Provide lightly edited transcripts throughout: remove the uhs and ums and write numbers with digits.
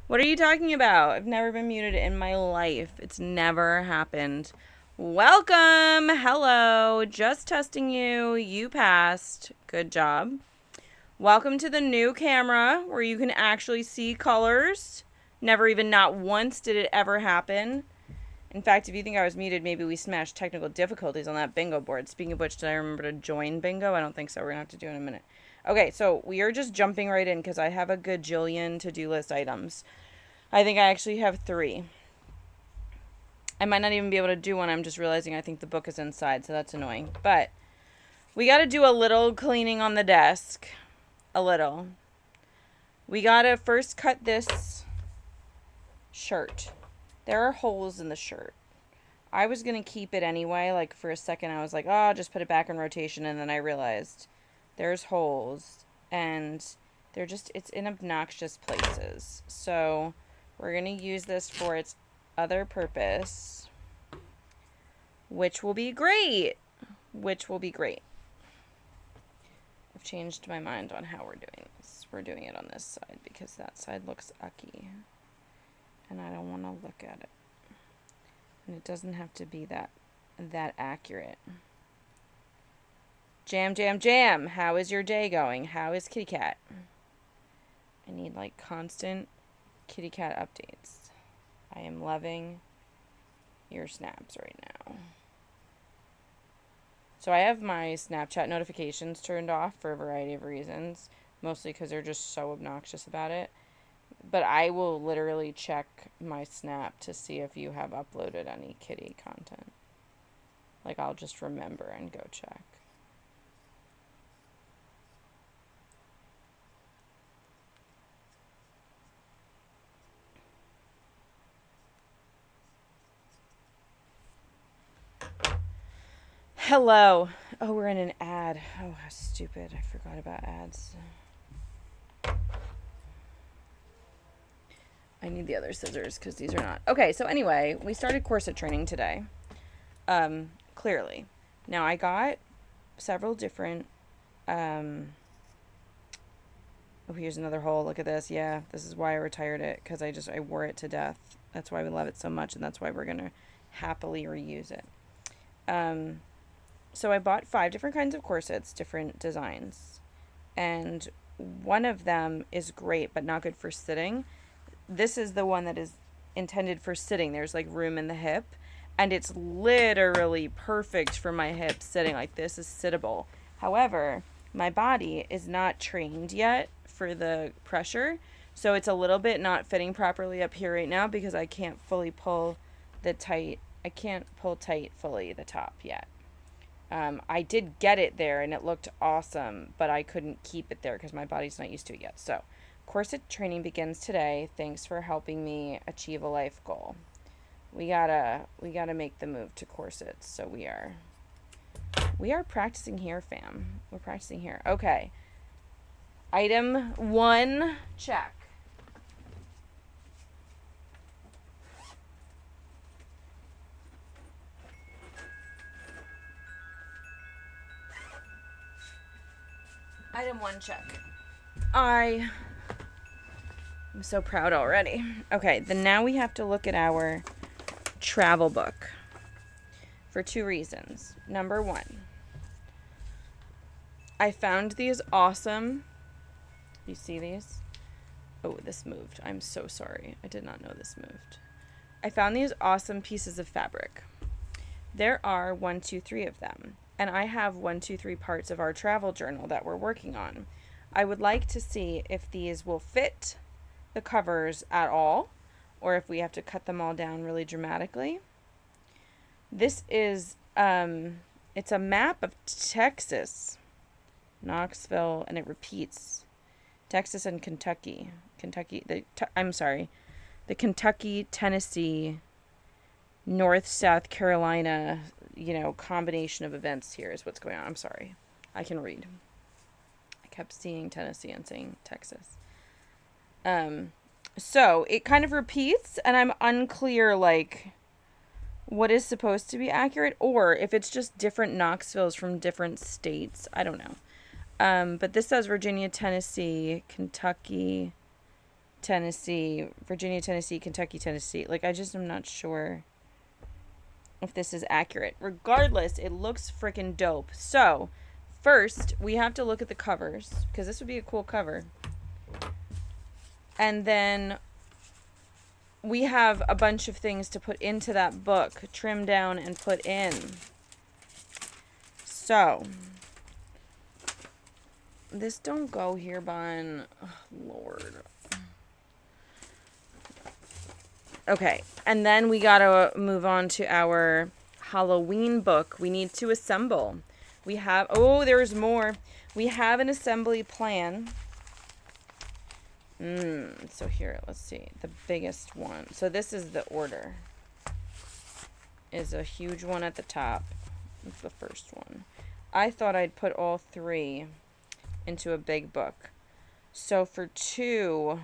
What are you talking about? I've never been muted in my life. It's never happened. Welcome. Hello. Just testing you. You passed. Good job. Welcome to the new camera where you can actually see colors. Never even, not once did it ever happen. In fact, if you think I was muted, maybe we smashed technical difficulties on that bingo board. Speaking of which, did I remember to join bingo? I don't think so. We're going to have to do it in a minute. Okay, so we are just jumping right in because I have a gajillion to-do list items. I think I actually have 3. I might not even be able to do one. I'm just realizing I think the book is inside, so that's annoying. But we got to do a little cleaning on the desk. A little. We got to first cut this shirt. There are holes in the shirt. I was going to keep it anyway. Like, for a second, I was like, oh, I'll just put it back in rotation. And then I realized there's holes. And it's in obnoxious places. So we're going to use this for its other purpose, which will be great. I've changed my mind on how we're doing this. We're doing it on this side because that side looks ucky. And I don't want to look at it. And it doesn't have to be that accurate. Jam, jam, jam. How is your day going? How is Kitty Cat? I need like constant Kitty Cat updates. I am loving your snaps right now. So I have my Snapchat notifications turned off for a variety of reasons. Mostly because they're just so obnoxious about it. But I will literally check my Snap to see if you have uploaded any kitty content. Like, I'll just remember and go check. Hello. Oh, we're in an ad. Oh, how stupid. I forgot about ads. I need the other scissors because these are not. Okay, so anyway, we started corset training today. Clearly. Now, I got several different. Oh, here's another hole. Look at this. Yeah, this is why I retired it, because I wore it to death. That's why we love it so much, and that's why we're going to happily reuse it. So I bought 5 different kinds of corsets, different designs. And one of them is great, but not good for sitting. This is the one that is intended for sitting. There's like room in the hip. And it's literally perfect for my hip sitting. Like, this is sittable. However, my body is not trained yet for the pressure. So it's a little bit not fitting properly up here right now because I can't fully pull tight fully the top yet. I did get it there and it looked awesome, but I couldn't keep it there because my body's not used to it yet. So, corset training begins today. Thanks for helping me achieve a life goal. We gotta make the move to corsets. So we are practicing here, fam. We're practicing here. Okay. Item 1, check. Item 1, check. I'm so proud already. Okay, then now we have to look at our travel book for 2 reasons. Number 1, I found these awesome. You see these? Oh, this moved. I'm so sorry. I did not know this moved. I found these awesome pieces of fabric. There are 1, 2, 3 of them. And I have 1, 2, 3 parts of our travel journal that we're working on. I would like to see if these will fit the covers at all, or if we have to cut them all down really dramatically. This is, it's a map of Texas, Knoxville, and it repeats Texas and Kentucky. The Kentucky, Tennessee, North, South Carolina, combination of events here is what's going on. I'm sorry. I can read. I kept seeing Tennessee and saying Texas. So it kind of repeats, and I'm unclear, like, what is supposed to be accurate, or if it's just different Knoxvilles from different states. I don't know. But this says Virginia, Tennessee, Kentucky, Tennessee, Virginia, Tennessee, Kentucky, Tennessee. Like, I just am not sure if this is accurate. Regardless, it looks freaking dope. So, first, we have to look at the covers, because this would be a cool cover. And then we have a bunch of things to put into that book, trim down and put in. So, this don't go here, Bon. Oh, Lord. Okay, and then we gotta move on to our Halloween book. We need to assemble. We have, oh, there's more. We have an assembly plan. So here, let's see, the biggest one. So this is the order. Is a huge one at the top. That's the first one. I thought I'd put all three into a big book. So for two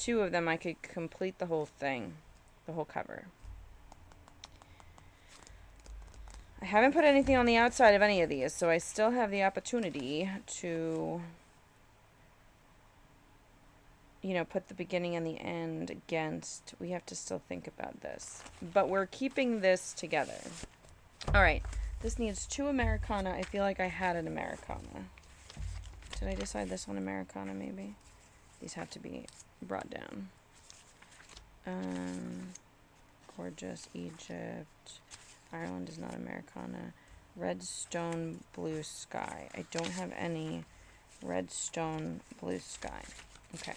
of them, I could complete the whole thing, the whole cover. I haven't put anything on the outside of any of these, so I still have the opportunity to, you know, put the beginning and the end against. We have to still think about this. But we're keeping this together. All right. This needs 2 Americana. I feel like I had an Americana. Did I decide this one Americana, maybe? These have to be brought down. Gorgeous, Egypt. Ireland is not Americana. Redstone, blue sky. I don't have any redstone, blue sky. Okay.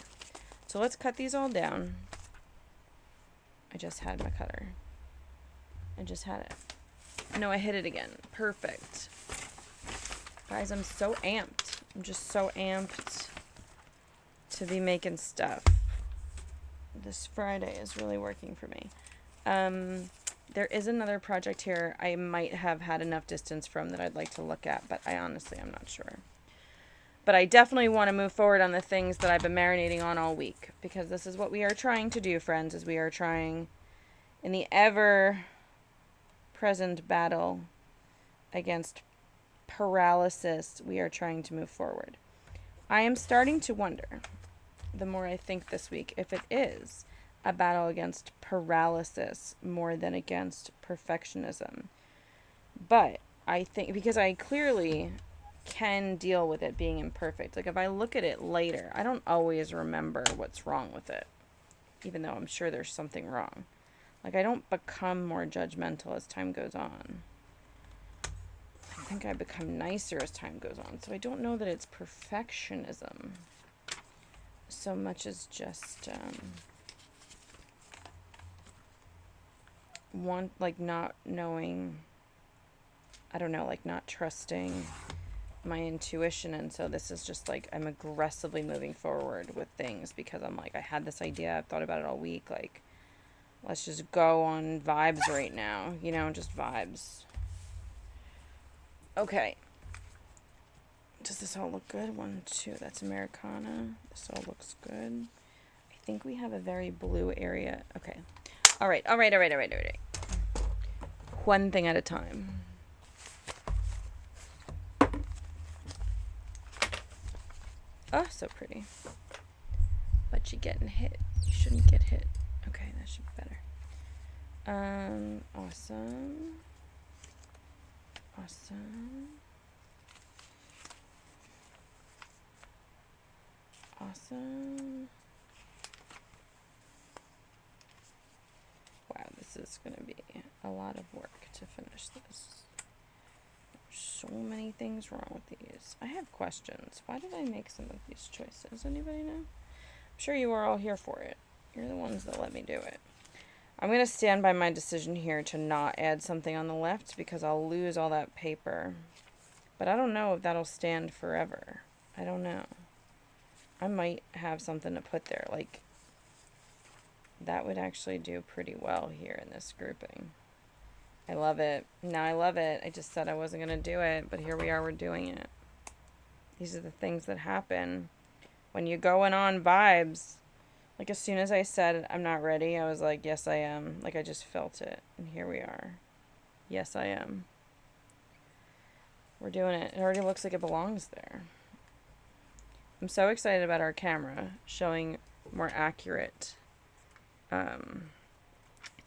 So let's cut these all down. I just had my cutter. I just had it. No, I hit it again. Perfect. Guys, I'm so amped. I'm just so amped to be making stuff. This Friday is really working for me. There is another project here I might have had enough distance from that I'd like to look at, but I honestly am not sure. But I definitely want to move forward on the things that I've been marinating on all week, because this is what we are trying to do, friends, is we are trying in the ever-present battle against paralysis, we are trying to move forward. I am starting to wonder, the more I think this week, if it is a battle against paralysis more than against perfectionism. But I think, because I clearly can deal with it being imperfect. Like, if I look at it later, I don't always remember what's wrong with it, even though I'm sure there's something wrong. Like, I don't become more judgmental as time goes on. I think I become nicer as time goes on. So I don't know that it's perfectionism so much as just not knowing, I don't know, like not trusting my intuition. And so this is just like I'm aggressively moving forward with things because I'm like, I had this idea, I've thought about it all week, like let's just go on vibes right now, you know, just vibes. Okay. Does this all look good? 1, 2, that's Americana. This all looks good. I think we have a very blue area. Okay. All right. One thing at a time. Oh, so pretty. But you getting hit. You shouldn't get hit. Okay, that should be better. Awesome. Awesome. Awesome. Wow, this is going to be a lot of work to finish this. There's so many things wrong with these. I have questions. Why did I make some of these choices? Anybody know? I'm sure you are all here for it. You're the ones that let me do it. I'm going to stand by my decision here to not add something on the left because I'll lose all that paper. But I don't know if that'll stand forever. I don't know. I might have something to put there. Like, that would actually do pretty well here in this grouping. I love it. Now I love it. I just said I wasn't going to do it, but here we are, we're doing it. These are the things that happen when you're going on vibes. Like, as soon as I said I'm not ready, I was like, yes, I am. Like, I just felt it. And here we are. Yes, I am. We're doing it. It already looks like it belongs there. I'm so excited about our camera showing more accurate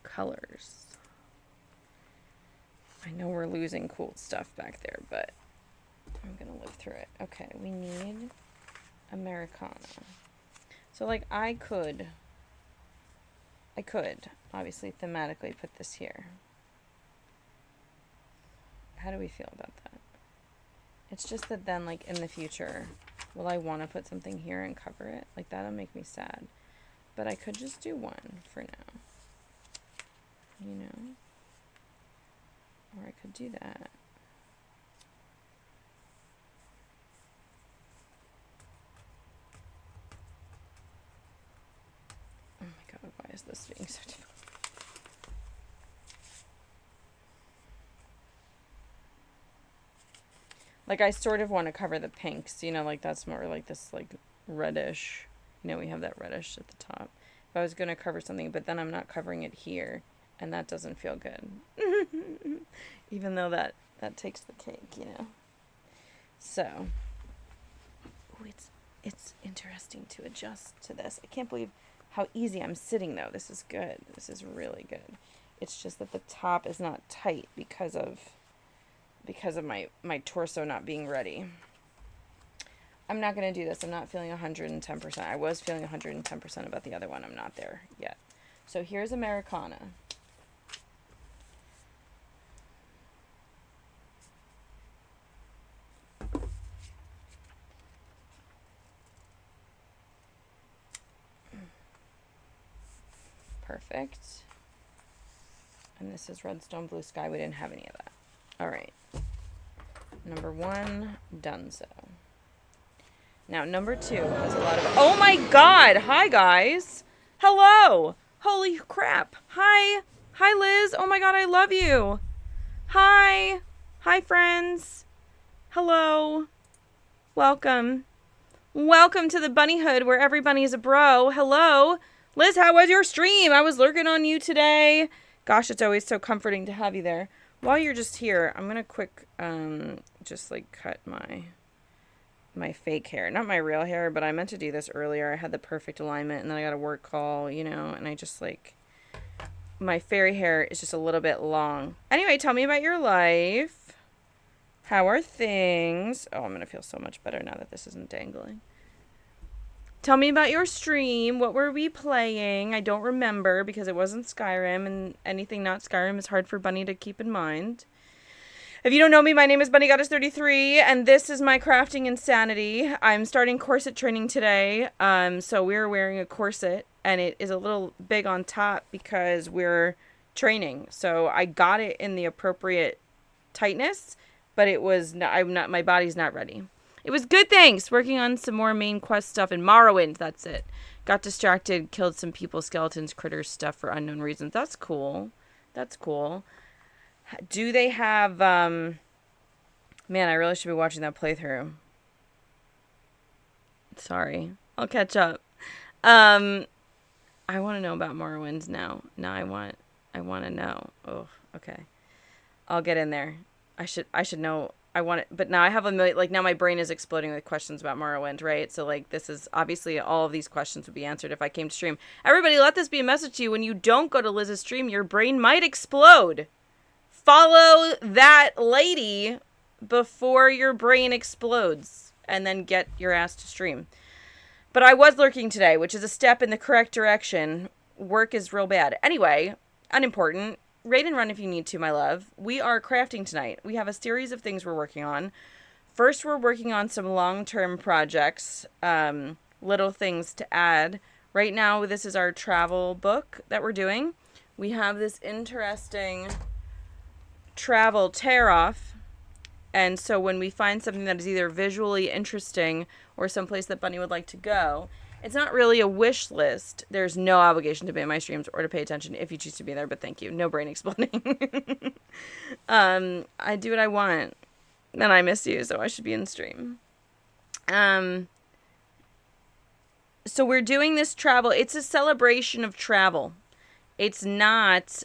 colors. I know we're losing cool stuff back there, but I'm going to live through it. Okay, we need Americana. So, like, I could obviously thematically put this here. How do we feel about that? It's just that then, like, in the future, will I want to put something here and cover it? Like, that'll make me sad. But I could just do one for now. You know? Or I could do that. Oh my god, why is this being so difficult? Like, I sort of want to cover the pinks, you know, like that's more like this, like, reddish. You know, we have that reddish at the top. If I was going to cover something, but then I'm not covering it here, and that doesn't feel good. Even though that takes the cake, you know. So, ooh, it's interesting to adjust to this. I can't believe how easy I'm sitting, though. This is good. This is really good. It's just that the top is not tight because of my torso not being ready. I'm not going to do this. I'm not feeling 110%. I was feeling 110% about the other one. I'm not there yet. So here's Americana. Perfect. And this is Redstone Blue Sky. We didn't have any of that. All right. Number 1, donezo. Now, number 2 has a lot of... Oh my god! Hi, guys! Hello! Holy crap! Hi! Hi, Liz! Oh my god, I love you! Hi! Hi, friends! Hello! Welcome. Welcome to the bunnyhood where every bunny is a bro. Hello! Liz, how was your stream? I was lurking on you today. Gosh, it's always so comforting to have you there. While you're just here, I'm gonna quick, just like cut my fake hair. Not my real hair, but I meant to do this earlier. I had the perfect alignment, and then I got a work call, you know, and I just, like, my fairy hair is just a little bit long. Anyway, tell me about your life. How are things? Oh, I'm gonna feel so much better now that this isn't dangling. Tell me about your stream. What were we playing? I don't remember because it wasn't Skyrim, and anything not Skyrim is hard for Bunny to keep in mind. If you don't know me, my name is Bunny Goddess 33, and this is my crafting insanity. I'm starting corset training today, so we're wearing a corset, and it is a little big on top because we're training. So I got it in the appropriate tightness, but it was not. My body's not ready. It was good, thanks. Working on some more main quest stuff in Morrowind. That's it. Got distracted, killed some people, skeletons, critters, stuff for unknown reasons. That's cool. That's cool. Do they have, man, I really should be watching that playthrough. Sorry. I'll catch up. I want to know about Morrowind now. Now I want to know. Oh, okay. I'll get in there. I should know. I want it, but now I have a million, like, now my brain is exploding with questions about Morrowind, right? So, like, this is, obviously, all of these questions would be answered if I came to stream. Everybody, let this be a message to you. When you don't go to Liz's stream, your brain might explode. Follow that lady before your brain explodes, and then get your ass to stream. But I was lurking today, which is a step in the correct direction. Work is real bad. Anyway, unimportant. Raid and run if you need to, my love. We are crafting tonight. We have a series of things we're working on. First, we're working on some long-term projects, little things to add. Right now, this is our travel book that we're doing. We have this interesting travel tear-off, and so when we find something that is either visually interesting or someplace that Bunny would like to go, it's not really a wish list. There's no obligation to be in my streams or to pay attention if you choose to be there, but thank you. No brain exploding. I do what I want, and I miss you, so I should be in stream. So we're doing this travel. It's a celebration of travel. It's not,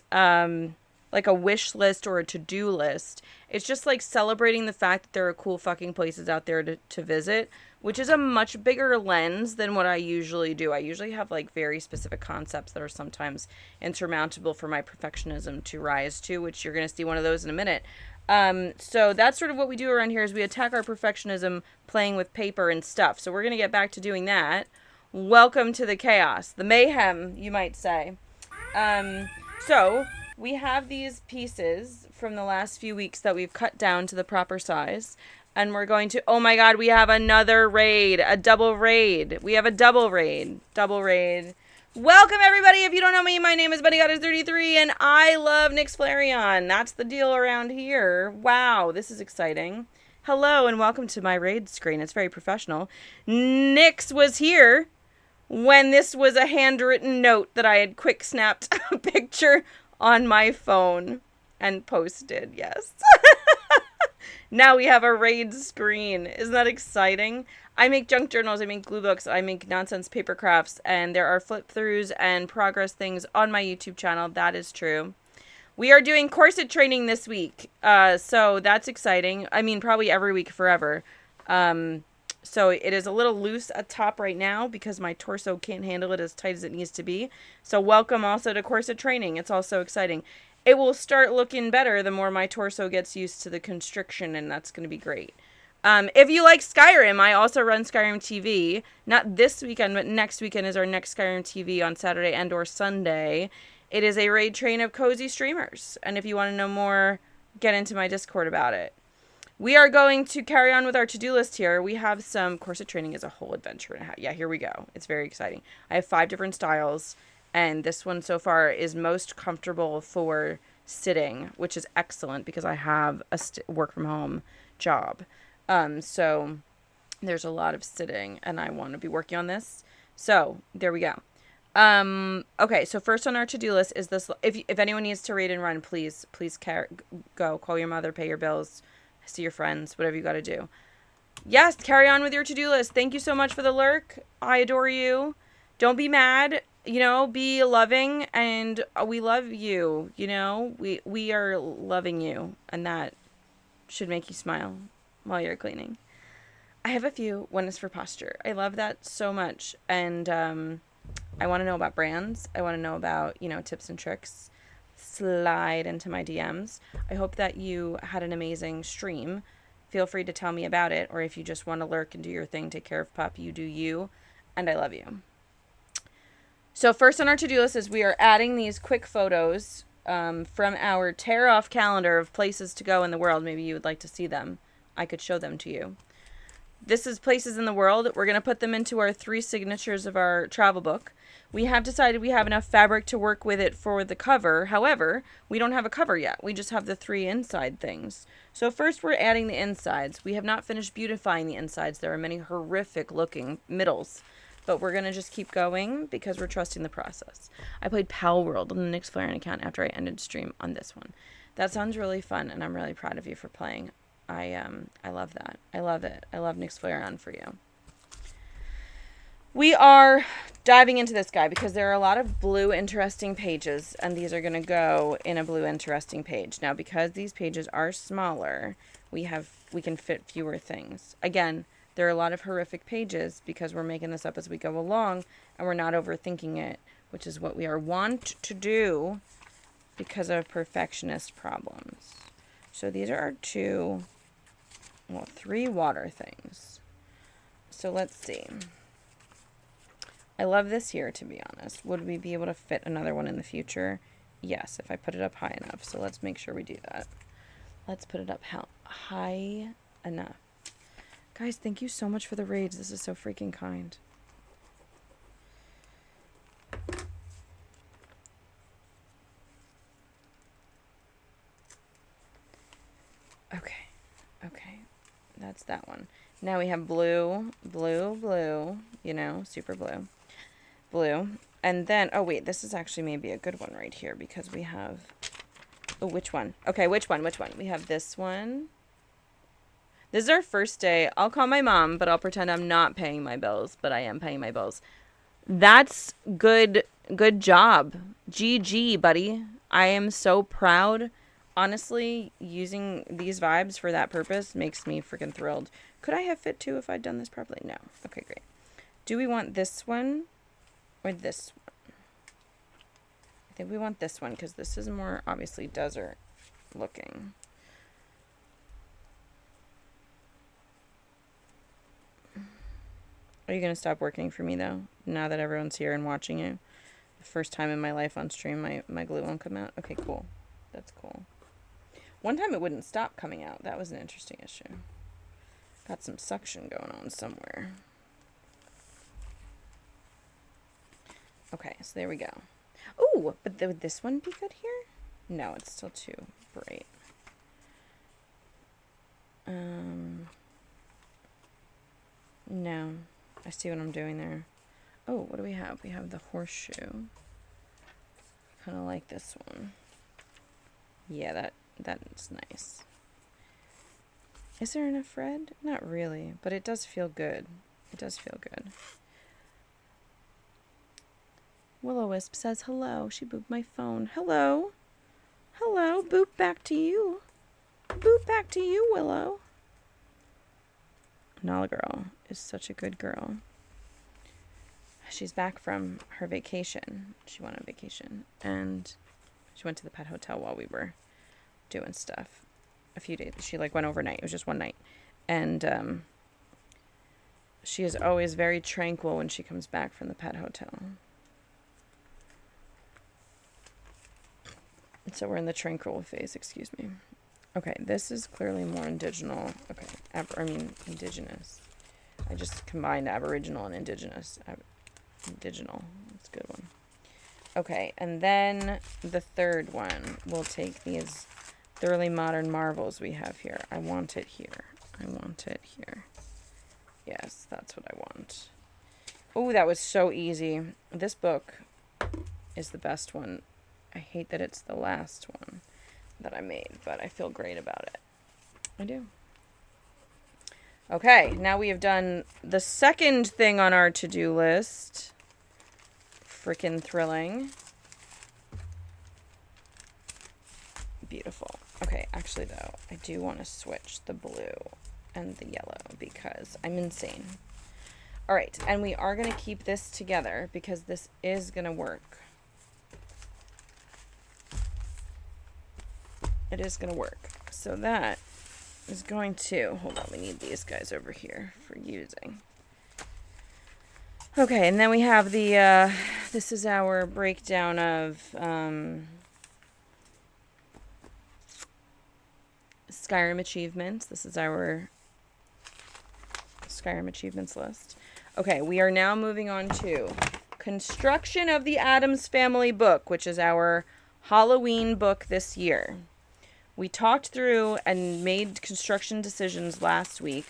like a wish list or a to-do list. It's just like celebrating the fact that there are cool fucking places out there to visit, which is a much bigger lens than what I usually do. I usually have like very specific concepts that are sometimes insurmountable for my perfectionism to rise to, which you're going to see one of those in a minute. So that's sort of what we do around here is we attack our perfectionism playing with paper and stuff. So we're going to get back to doing that. Welcome to the chaos, the mayhem, you might say. So we have these pieces from the last few weeks that we've cut down to the proper size. And we're going to, oh my God, we have another raid, a double raid. We have a double raid. Welcome, everybody. If you don't know me, my name is BunnyGoddess33, and I love Nyx Flareon. That's the deal around here. Wow, this is exciting. Hello, and welcome to my raid screen. It's very professional. Nyx was here when this was a handwritten note that I had quick snapped a picture on my phone and posted. Yes. Now we have a raid screen. Isn't that exciting? I make junk journals, I make glue books, I make nonsense paper crafts, and there are flip throughs and progress things on my YouTube channel. That is true. We are doing corset training this week, so that's exciting. I mean, probably every week forever. So it is a little loose at top right now because my torso can't handle it as tight as it needs to be. So welcome also to corset training. It's also exciting. It will start looking better the more my torso gets used to the constriction, and that's going to be great. If you like Skyrim, I also run Skyrim TV. Not this weekend, but next weekend is our next Skyrim TV on Saturday and or Sunday. It is a raid train of cozy streamers. And if you want to know more, get into my Discord about it. We are going to carry on with our to-do list here. We have some corset training as a whole adventure. Yeah, here we go. It's very exciting. I have 5 different styles, and this one so far is most comfortable for sitting, which is excellent because I have a work from home job. So there's a lot of sitting and I want to be working on this. So there we go. Okay. So first on our to-do list is this. If anyone needs to raid and run, please go call your mother, pay your bills, see your friends, whatever you got to do. Yes. Carry on with your to-do list. Thank you so much for the lurk. I adore you. Don't be mad, be loving, and we love you. We are loving you, and that should make you smile while you're cleaning. I have a few. One is for posture. I love that so much. And I want to know about brands. I want to know about, tips and tricks. Slide into my DMs. I hope that you had an amazing stream. Feel free to tell me about it. Or if you just want to lurk and do your thing, take care of pup, you do you. And I love you. So first on our to-do list is we are adding these quick photos from our tear-off calendar of places to go in the world. Maybe you would like to see them. I could show them to you. This is places in the world. We're going to put them into our 3 signatures of our travel book. We have decided we have enough fabric to work with it for the cover. However, we don't have a cover yet. We just have the 3 inside things. So first we're adding the insides. We have not finished beautifying the insides. There are many horrific looking middles. But we're going to just keep going because we're trusting the process. I played Pal World on the Nyx Flareon account after I ended stream on this one. That sounds really fun, and I'm really proud of you for playing. I love that. I love it. I love Nyx Flareon for you. We are diving into this guy because there are a lot of blue interesting pages, and these are going to go in a blue interesting page. Now, because these pages are smaller, we can fit fewer things. Again, there are a lot of horrific pages because we're making this up as we go along, and we're not overthinking it, which is what we are wont to do because of perfectionist problems. So these are our 3 water things. So let's see. I love this here, to be honest. Would we be able to fit another one in the future? Yes, if I put it up high enough. So let's make sure we do that. Let's put it up high enough. Guys, thank you so much for the raids. This is so freaking kind. Okay. That's that one. Now we have blue, super blue. Blue. And then, oh wait, this is actually maybe a good one right here because we have, which one? Okay, which one? We have this one. This is our first day. I'll call my mom, but I'll pretend I'm not paying my bills, but I am paying my bills. That's good job. GG, buddy. I am so proud. Honestly, using these vibes for that purpose makes me freaking thrilled. Could I have fit two if I'd done this properly? No. Okay, great. Do we want this one or this one? I think we want this one because this is more obviously desert looking. Are you going to stop working for me, though, now that everyone's here and watching you? The first time in my life on stream, my glue won't come out. Okay, cool. That's cool. One time it wouldn't stop coming out. That was an interesting issue. Got some suction going on somewhere. Okay, so there we go. Oh, but would this one be good here? No, it's still too bright. No. I see what I'm doing there. Oh, what do we have? We have the horseshoe. Kind of like this one. Yeah, that's nice. Is there enough red? Not really, but it does feel good. It does feel good. Will-O-Wisp says hello. She booped my phone. Hello. Hello. Boop back to you. Boop back to you, Willow. Nala girl is such a good girl. She's back from her vacation. She went on vacation. And she went to the pet hotel while we were doing stuff. A few days. She went overnight. It was just one night. And she is always very tranquil when she comes back from the pet hotel. So we're in the tranquil phase, excuse me. Okay, this is clearly more indigenous. Okay, indigenous. I just combined aboriginal and indigenous. Indigenal. That's a good one. Okay, and then the third one. We'll take these thoroughly modern marvels we have here. I want it here. I want it here. Yes, that's what I want. Oh, that was so easy. This book is the best one. I hate that it's the last one that I made, but I feel great about it. I do. Okay, now we have done the second thing on our to-do list. Freaking thrilling. Beautiful. Okay, actually though, I do want to switch the blue and the yellow because I'm insane. All right, and we are going to keep this together because this is going to work. It is going to work. So that is going to... Hold on, we need these guys over here for using. Okay, and then we have the... this is our breakdown of Skyrim achievements. This is our Skyrim achievements list. Okay, we are now moving on to Construction of the Addams Family book, which is our Halloween book this year. We talked through and made construction decisions last week.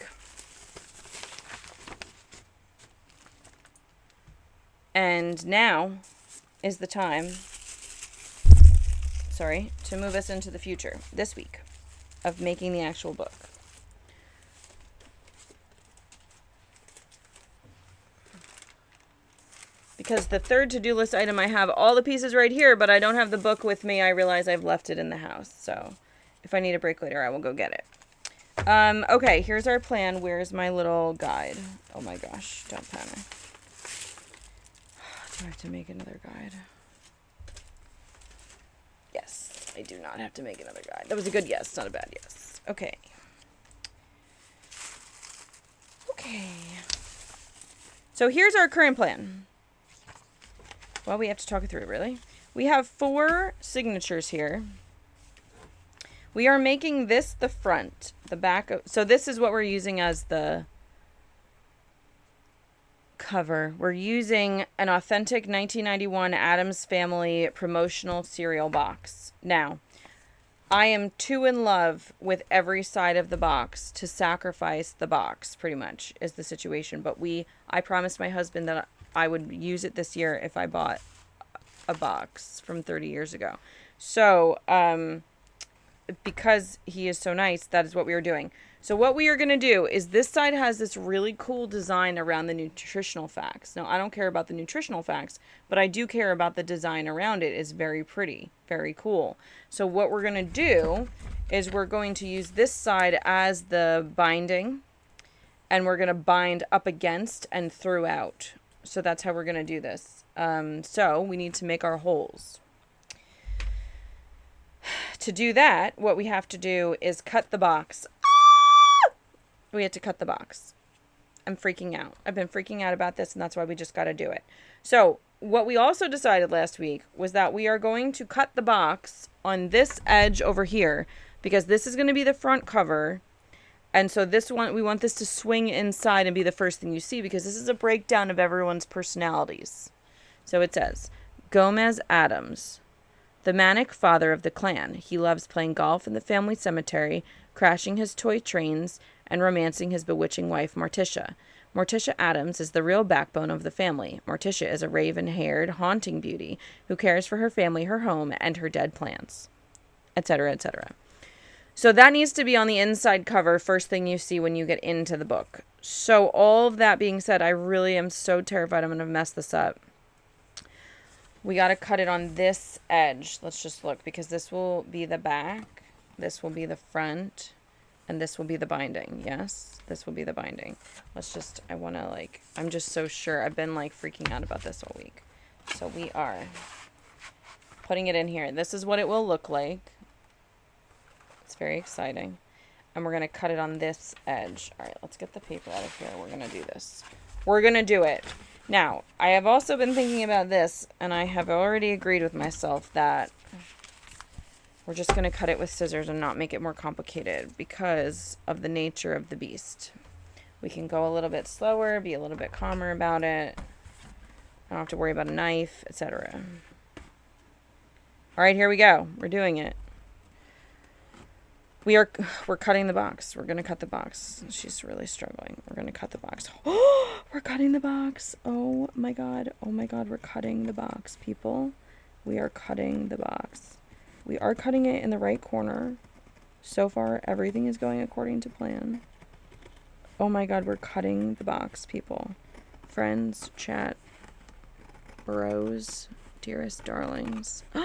And now is the time, to move us into the future, this week, of making the actual book. Because the third to-do list item, I have all the pieces right here, but I don't have the book with me. I realize I've left it in the house, so... If I need a break later, I will go get it. Okay, here's our plan. Where's my little guide? Oh my gosh, don't panic. Do I have to make another guide? Yes, I do not have to make another guide. That was a good yes, not a bad yes. Okay. Okay. So here's our current plan. Well, we have to talk it through, really. We have 4 signatures here. We are making this the front, the back of, so this is what we're using as the cover. We're using an authentic 1991 Addams Family promotional cereal box. Now, I am too in love with every side of the box to sacrifice the box, pretty much, is the situation. But I promised my husband that I would use it this year if I bought a box from 30 years ago. So, because he is so nice, that is what we were doing. So what we are going to do is this side has this really cool design around the nutritional facts. Now, I don't care about the nutritional facts, but I do care about the design around it. It's very pretty, very cool. So what we're going to do is we're going to use this side as the binding, and we're going to bind up against and throughout. So that's how we're going to do this. So we need to make our holes. To do that, what we have to do is cut the box. We have to cut the box. I'm freaking out. I've been freaking out about this, and that's why we just got to do it. So what we also decided last week was that we are going to cut the box on this edge over here, because this is going to be the front cover. And so this one, we want this to swing inside and be the first thing you see, because this is a breakdown of everyone's personalities. So it says, Gomez Addams, the manic father of the clan. He loves playing golf in the family cemetery, crashing his toy trains, and romancing his bewitching wife, Morticia. Morticia Addams is the real backbone of the family. Morticia is a raven-haired, haunting beauty who cares for her family, her home, and her dead plants, etc., etc. So that needs to be on the inside cover, first thing you see when you get into the book. So all of that being said, I really am so terrified I'm going to mess this up. We got to cut it on this edge. Let's just look, because this will be the back, this will be the front, and this will be the binding. Yes, this will be the binding. I'm just so sure. I've been freaking out about this all week. So we are putting it in here. This is what it will look like. It's very exciting. And we're going to cut it on this edge. All right, let's get the paper out of here. We're going to do this. We're going to do it. Now, I have also been thinking about this, and I have already agreed with myself that we're just going to cut it with scissors and not make it more complicated because of the nature of the beast. We can go a little bit slower, be a little bit calmer about it. I don't have to worry about a knife, etc. All right, here we go. We're doing it. We're cutting the box. We're going to cut the box. She's really struggling. We're going to cut the box. Oh, we're cutting the box. Oh my God. Oh my God. We're cutting the box, people. We are cutting the box. We are cutting it in the right corner. So far, everything is going according to plan. Oh my God. We're cutting the box, people. Friends, chat, bros, dearest darlings. We've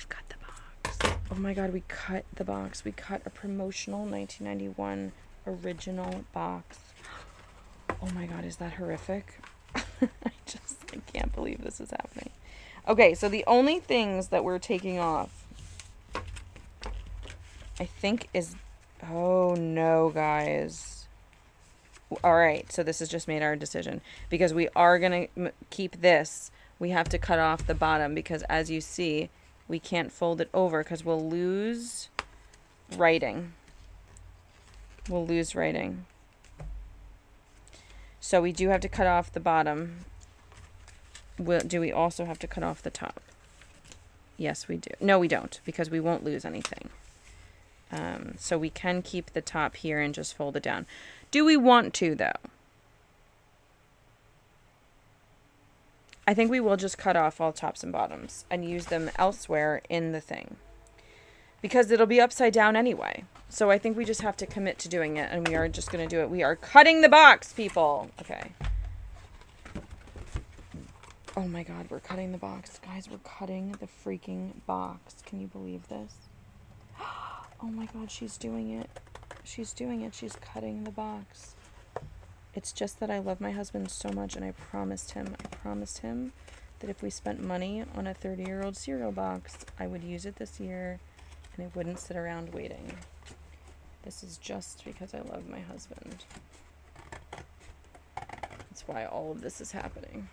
cut the box. Oh my God, we cut the box. We cut a promotional 1991 original box. Oh my God, is that horrific? I can't believe this is happening. Okay, so the only things that we're taking off, I think is, oh no, guys. All right, so this has just made our decision. Because we are going to keep this, we have to cut off the bottom because as you see, we can't fold it over because we'll lose writing. We'll lose writing. So we do have to cut off the bottom. Do we also have to cut off the top? Yes, we do. No, we don't, because we won't lose anything. So we can keep the top here and just fold it down. Do we want to, though? I think we will just cut off all tops and bottoms and use them elsewhere in the thing. Because it'll be upside down anyway. So I think we just have to commit to doing it, and we are just going to do it. We are cutting the box, people. Okay. Oh my God, we're cutting the box. Guys, we're cutting the freaking box. Can you believe this? Oh my God, she's doing it. She's doing it. She's cutting the box. It's just that I love my husband so much, and I promised him that if we spent money on a 30-year-old cereal box, I would use it this year, and I wouldn't sit around waiting. This is just because I love my husband. That's why all of this is happening.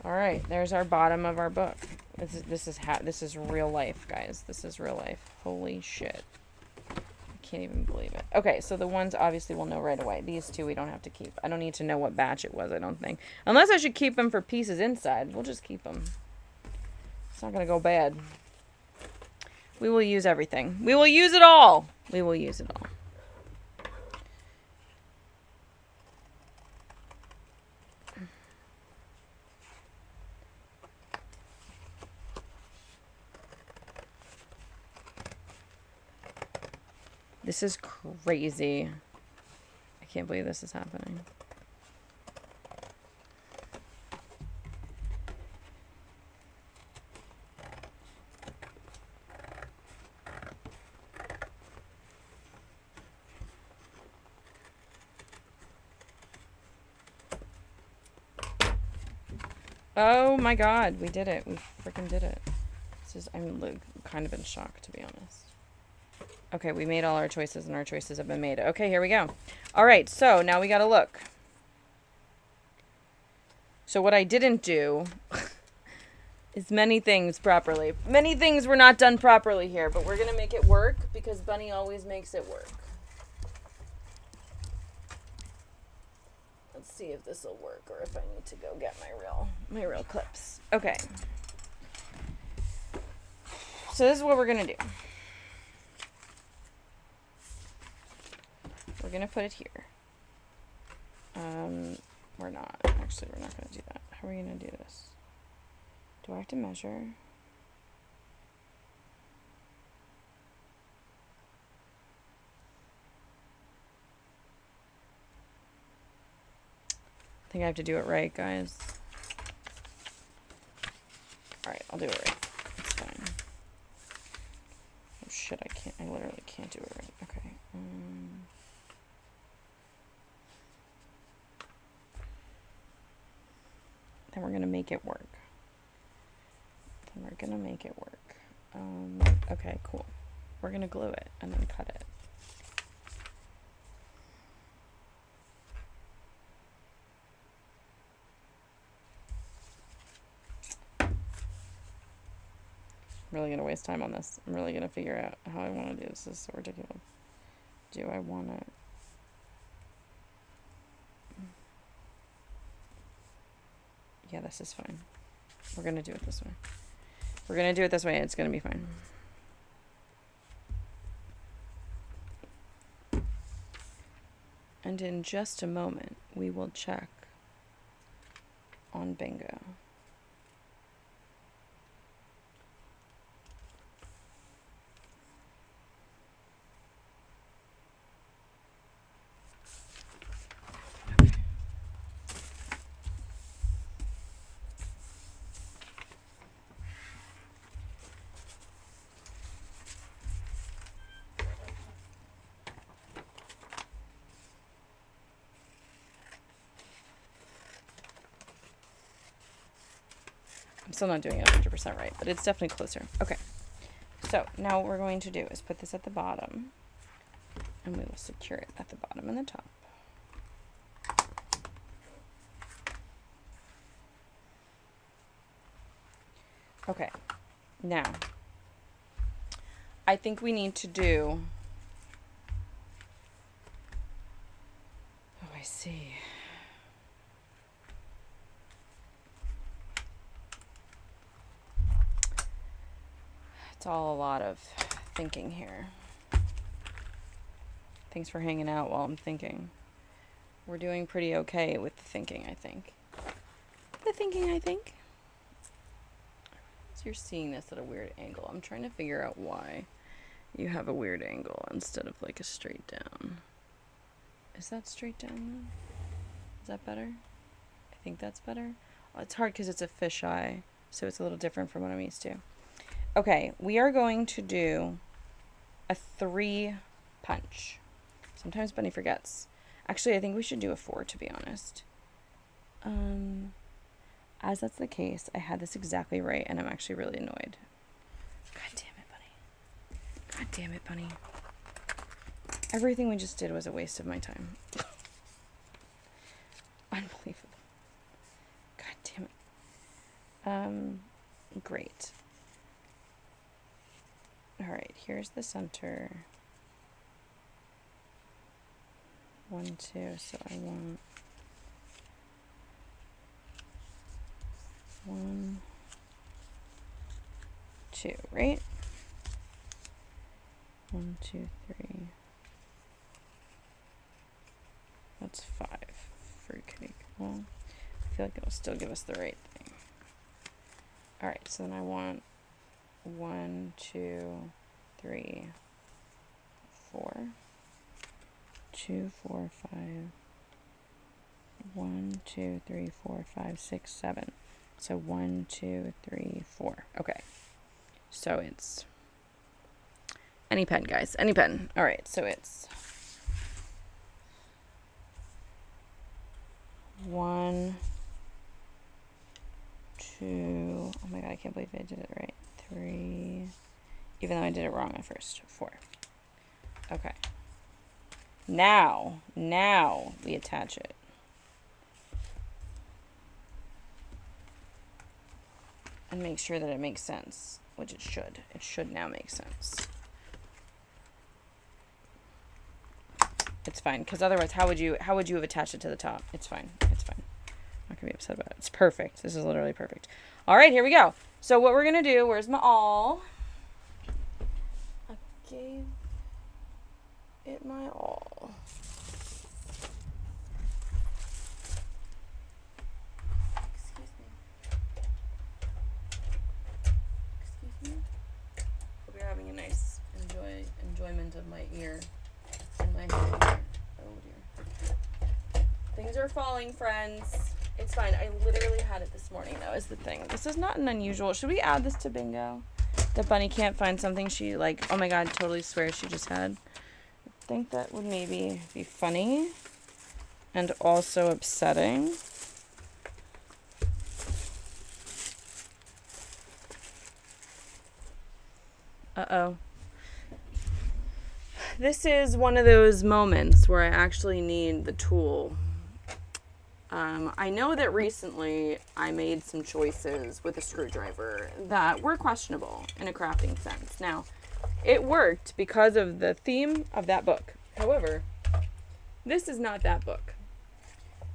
All right, there's our bottom of our book. This is real life, guys. This is real life. Holy shit. I can't even believe it. Okay, so the ones obviously we'll know right away. These two we don't have to keep. I don't need to know what batch it was, I don't think. Unless I should keep them for pieces inside. We'll just keep them. It's not going to go bad. We will use everything. We will use it all. We will use it all. This is crazy. I can't believe this is happening. Oh my god, we did it. We freaking did it. I'm kind of in shock, to be honest. Okay, we made all our choices, and our choices have been made. Okay, here we go. All right, so now we gotta look. So what I didn't do is many things properly. Many things were not done properly here, but we're gonna make it work because Bunny always makes it work. Let's see if this will work or if I need to go get my real clips. Okay. So this is what we're going to do. We're going to put it here. We're not. Actually, we're not going to do that. How are we going to do this? Do I have to measure? I think I have to do it right, guys. Alright, I'll do it right. It's fine. Oh shit, I literally can't do it right. Okay. Then we're gonna make it work. Okay, cool. We're gonna glue it and then cut it. I'm really gonna waste time on this. I'm really gonna figure out how I want to do this. This is so ridiculous. Do I want to... Yeah, this is fine. We're gonna do it this way. We're gonna do it this way, and it's gonna be fine. And in just a moment, we will check on bingo. I'm still not doing it 100% right, but it's definitely closer. Okay. So now what we're going to do is put this at the bottom, and we will secure it at the bottom and the top. Okay. Now, I think we need to do... Oh, I see. It's all a lot of thinking here. Thanks for hanging out while I'm thinking. We're doing pretty okay with the thinking, I think. So you're seeing this at a weird angle. I'm trying to figure out why you have a weird angle instead of like a straight down. Is that straight down then? Is that better? I think that's better. Oh, it's hard because it's a fisheye, so it's a little different from what I'm used to. Okay, we are going to do a 3 punch. Sometimes Bunny forgets. Actually, I think we should do a 4, to be honest. As that's the case, I had this exactly right, and I'm actually really annoyed. God damn it, Bunny. Everything we just did was a waste of my time. Unbelievable. God damn it. Great. Alright, here's the center. 1, 2, so I want 1, 2, right? 1, 2, 3. That's 5. Fruitcake. Well, I feel like it'll still give us the right thing. Alright, so then I want 1, 2, 3, 4, 2, 4, 5, 1, 2, 3, 4, 5, 6, 7. So 1, 2, 3, 4. Okay. So it's any pen, guys. Any pen. All right. So it's 1, 2. Oh my God, I can't believe I did it right. 3. Even though I did it wrong at first. 4. Okay. Now we attach it. And make sure that it makes sense, which it should. It should now make sense. It's fine, because otherwise, how would you have attached it to the top? It's fine. It's fine. I'm not gonna be upset about it. It's perfect. This is literally perfect. All right, here we go. So what we're gonna do? Where's my all? I gave it my all. Excuse me. Hope you're having a nice enjoyment of my ear and my hair. Oh dear. Things are falling, friends. It's fine. I literally had it this morning, though, is the thing. This is not an unusual. Should we add this to bingo? That Bunny can't find something she, like, oh my God, totally swears she just had. I think that would maybe be funny and also upsetting. Uh-oh. This is one of those moments where I actually need the tool. I know that recently I made some choices with a screwdriver that were questionable in a crafting sense. Now, it worked because of the theme of that book. However, this is not that book.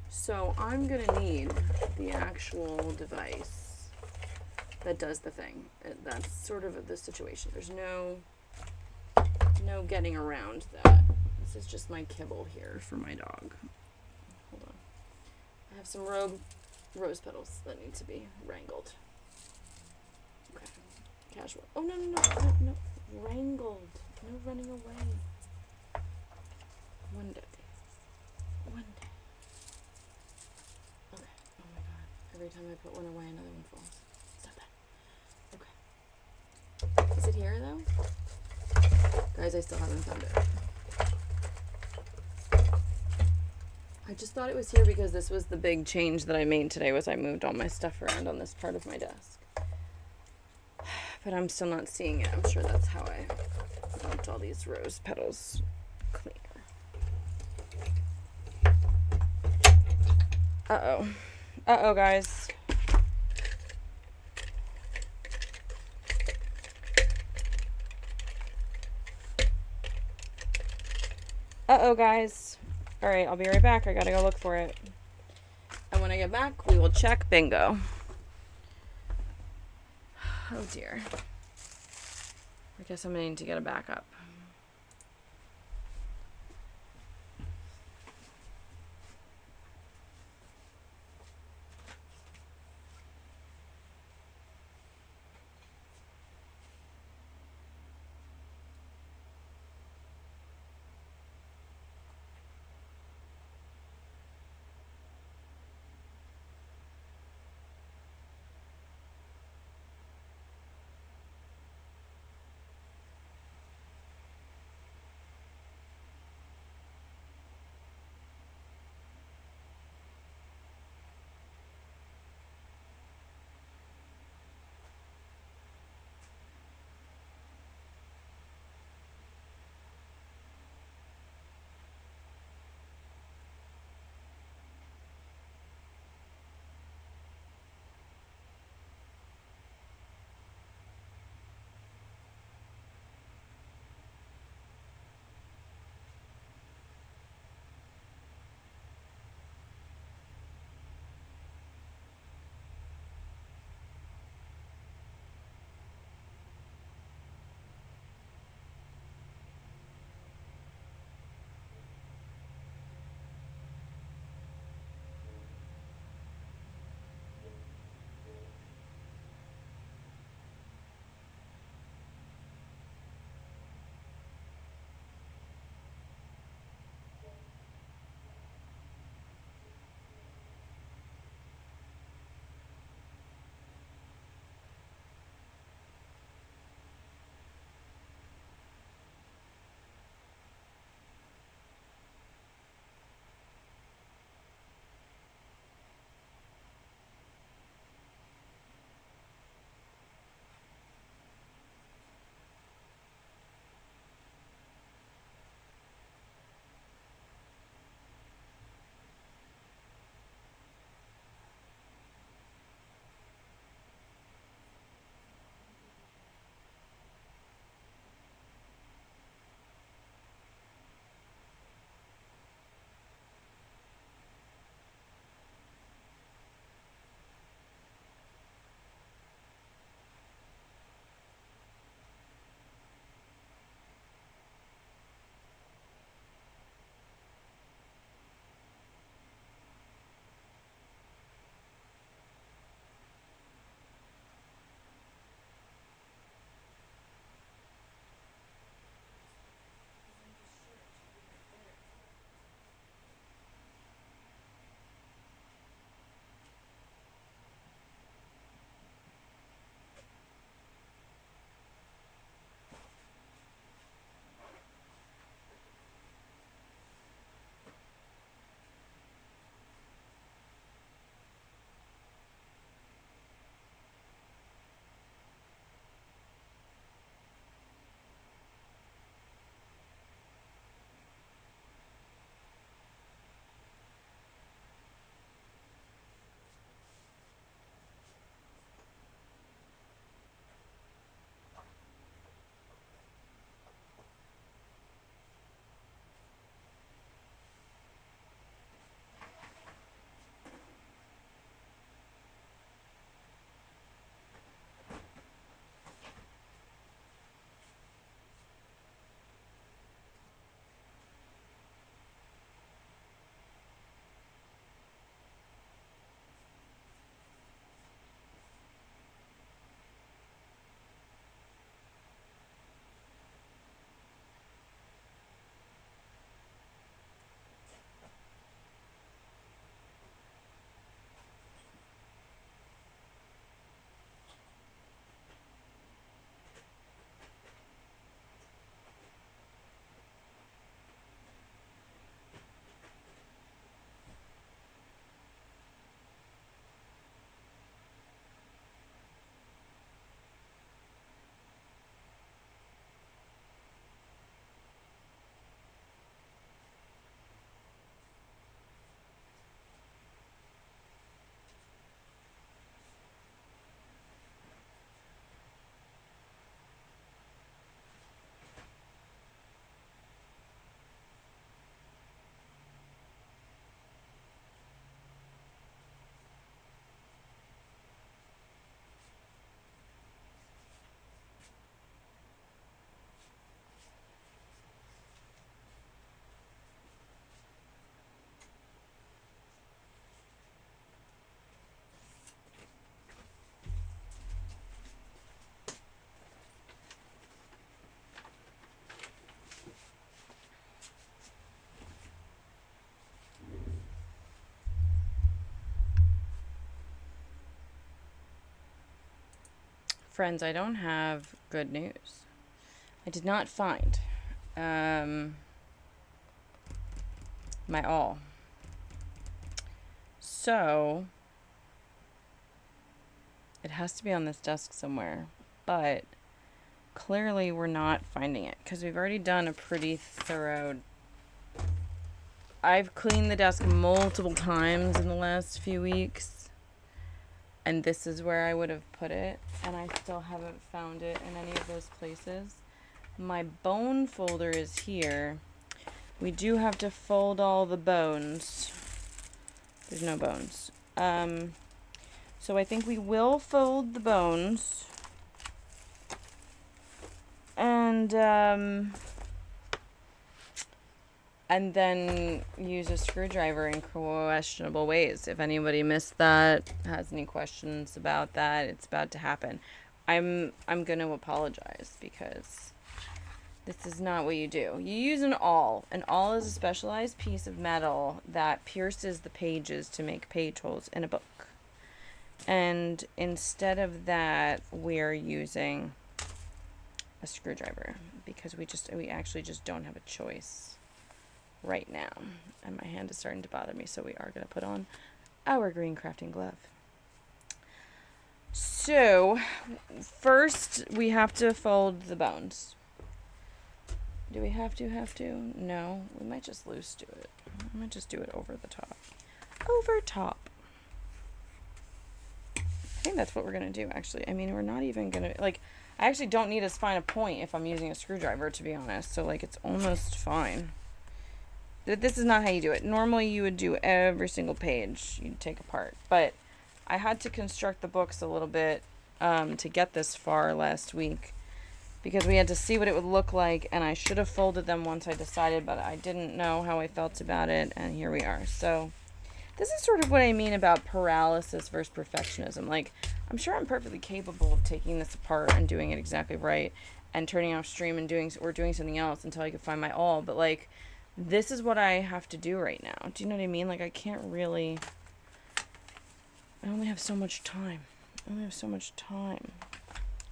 So I'm going to need the actual device that does the thing. That's sort of the situation. There's no getting around that. This is just my kibble here for my dog. Hold on. I have some rose petals that need to be wrangled. Okay. Casual. Oh, no. Wrangled. No running away. One day. Okay. Oh my God. Every time I put one away, another one falls. Stop that. Okay. Is it here, though? Guys, I still haven't found it. I just thought it was here because this was the big change that I made today, was I moved all my stuff around on this part of my desk. But I'm still not seeing it. I'm sure that's how I dumped all these rose petals cleaner. Uh-oh. Uh-oh, guys. Uh-oh, guys. All right, I'll be right back. I gotta go look for it. And when I get back, we will check bingo. Oh, dear. I guess I'm gonna need to get a backup. Friends, I don't have good news. I did not find my all. So it has to be on this desk somewhere, but clearly we're not finding it because we've already done a pretty thorough. I've cleaned the desk multiple times in the last few weeks, and this is where I would have put it, and I still haven't found it in any of those places. My bone folder is here. We do have to fold all the bones. There's no bones. So I think we will fold the bones. And then use a screwdriver in questionable ways. If anybody missed that, has any questions about that, it's about to happen. I'm going to apologize because this is not what you do. You use an awl. An awl is a specialized piece of metal that pierces the pages to make page holes in a book. And instead of that, we're using a screwdriver because we actually just don't have a choice right now. And my hand is starting to bother me, so we are going to put on our green crafting glove. So, first we have to fold the bones. Do we have to? No, we might just loose do it. I might just do it over the top. Over top. I think that's what we're going to do, actually. I mean, we're not even going to, like, I actually don't need as fine a point if I'm using a screwdriver, to be honest. So, like, it's almost fine. This is not how you do it. Normally, you would do every single page you'd take apart. But I had to construct the books a little bit to get this far last week because we had to see what it would look like, and I should have folded them once I decided, but I didn't know how I felt about it, and here we are. So this is sort of what I mean about paralysis versus perfectionism. Like, I'm sure I'm perfectly capable of taking this apart and doing it exactly right and turning off stream and doing something else until I can find my all, but like, this is what I have to do right now. Do you know what I mean? Like, I can't really... I only have so much time.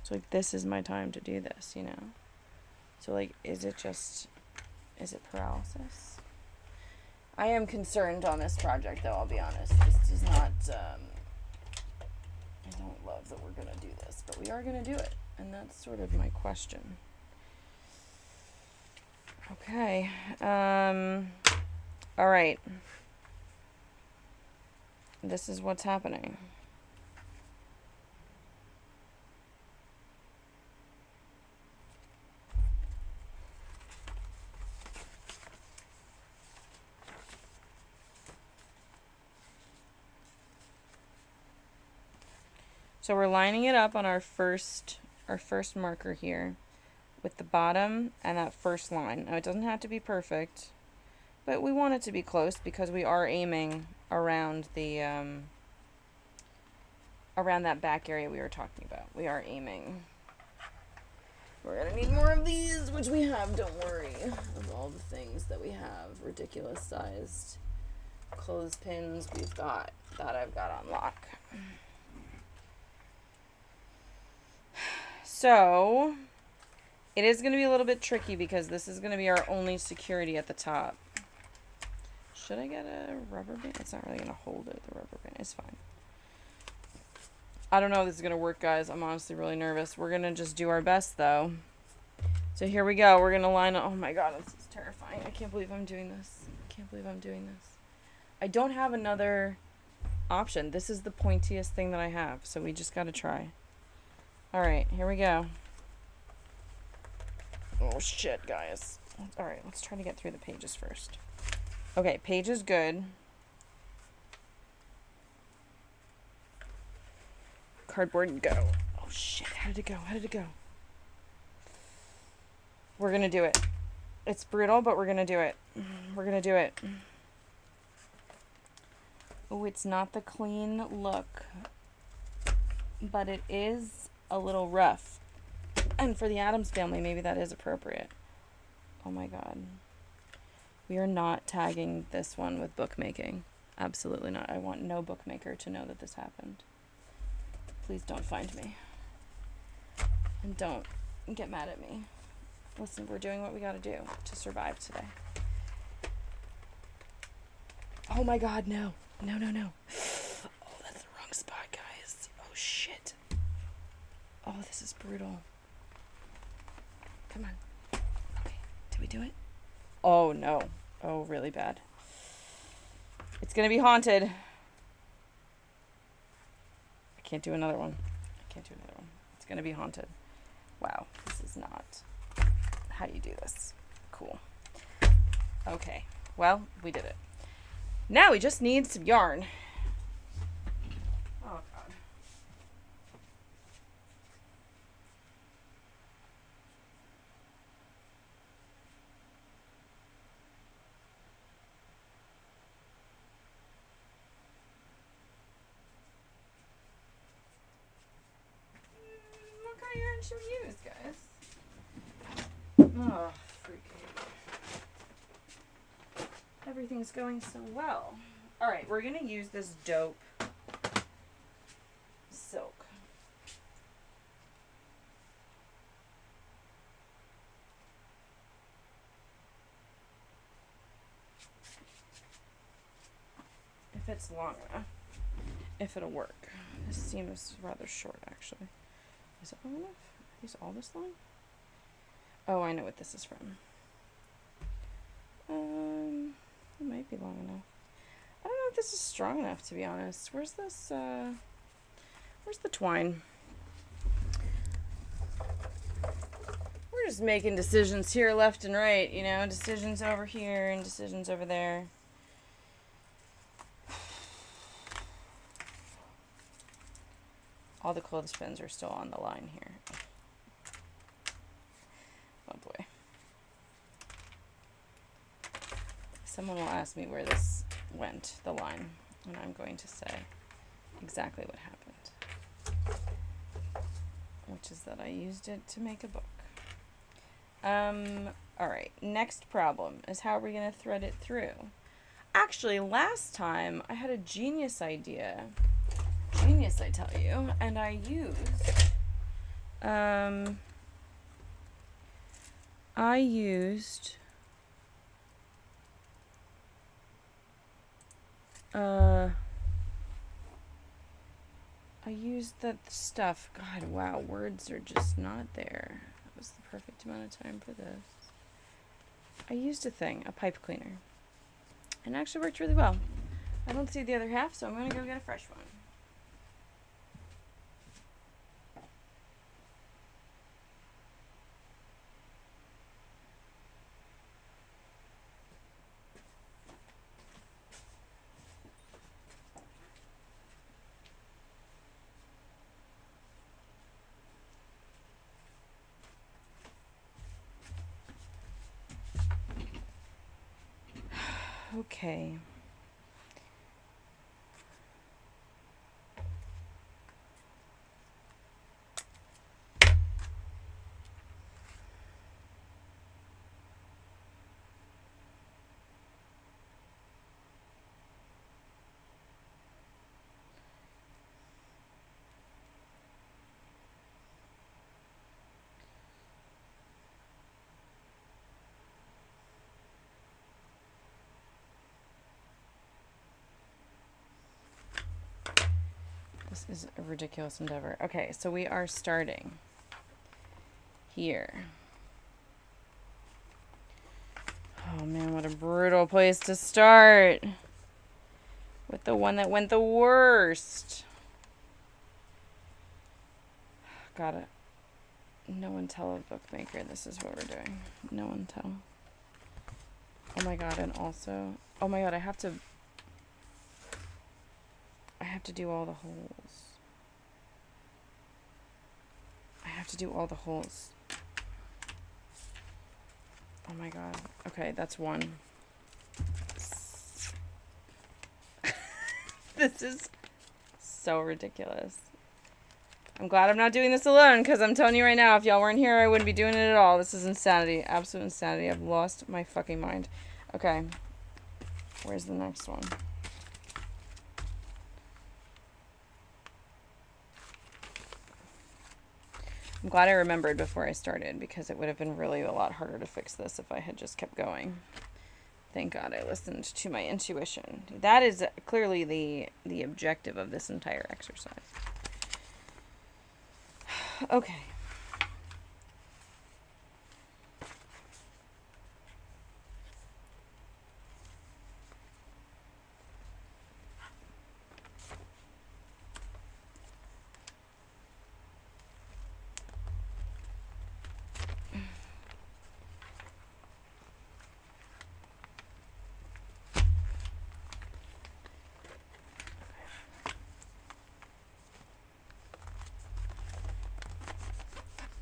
So, like, this is my time to do this, you know? So, like, is it paralysis? I am concerned on this project, though, I'll be honest. This is not, I don't love that we're going to do this, but we are going to do it. And that's sort of my question. Okay. All right. This is what's happening. So we're lining it up on our first marker here with the bottom and that first line. Now, it doesn't have to be perfect, but we want it to be close because we are aiming around the around that back area we were talking about. We are aiming. We're gonna need more of these, which we have, don't worry. Of all the things that we have, ridiculous sized clothespins we've got that I've got on lock. So, it is going to be a little bit tricky because this is going to be our only security at the top. Should I get a rubber band? It's not really going to hold it, the rubber band. It's fine. I don't know if this is going to work, guys. I'm honestly really nervous. We're going to just do our best, though. So here we go. We're going to line up. Oh my god, this is terrifying. I can't believe I'm doing this. I don't have another option. This is the pointiest thing that I have, so we just got to try. Alright, here we go. Oh shit, guys. Alright, let's try to get through the pages first. Okay, page is good. Cardboard, go. Oh shit, how did it go? We're gonna do it. It's brutal, but we're gonna do it. Oh, it's not the clean look, but it is a little rough. And for the Addams Family, maybe that is appropriate. Oh my god. We are not tagging this one with bookmaking. Absolutely not. I want no bookmaker to know that this happened. Please don't find me. And don't get mad at me. Listen, we're doing what we gotta do to survive today. Oh my god, no. No, no, no. Oh, that's the wrong spot, guys. Oh, shit. Oh, this is brutal. Come on. Okay, did we do it? Oh, no. Oh, really bad. It's gonna be haunted. I can't do another one. It's gonna be haunted. Wow, this is not how you do this. Cool. Okay, well, we did it. Now we just need some yarn. Oh, God. What kind of yarn should we use, guys? Oh, freaking. Everything's going so well. All right, we're going to use this dope silk. If it's long enough. If it'll work. This seam is rather short, actually. Is it long enough? Is all this long? Oh, I know what this is from. It might be long enough. I don't know if this is strong enough, to be honest. Where's this, where's the twine? We're just making decisions here left and right, you know? Decisions over here and decisions over there. All the clothespins are still on the line here. Oh boy. Someone will ask me where this went, the line, and I'm going to say exactly what happened. Which is that I used it to make a book. Alright, next problem is how are we going to thread it through? Actually, last time I had a genius idea. Genius, I tell you. And I used that stuff. God, wow, words are just not there. That was the perfect amount of time for this. I used a pipe cleaner. And it actually worked really well. I don't see the other half, so I'm going to go get a fresh one. Okay. This is a ridiculous endeavor. Okay, so we are starting here. Oh man, what a brutal place to start. With the one that went the worst. Got it. No one tell a bookmaker this is what we're doing. No one tell. Oh my god, and also... Oh my god, I have to do all the holes. I have to do all the holes. Oh my god. Okay, that's one. This is so ridiculous. I'm glad I'm not doing this alone, because I'm telling you right now, if y'all weren't here, I wouldn't be doing it at all. This is insanity. Absolute insanity. I've lost my fucking mind. Okay. Where's the next one? I'm glad I remembered before I started, because it would have been really a lot harder to fix this if I had just kept going. Thank God I listened to my intuition. That is clearly the objective of this entire exercise. Okay.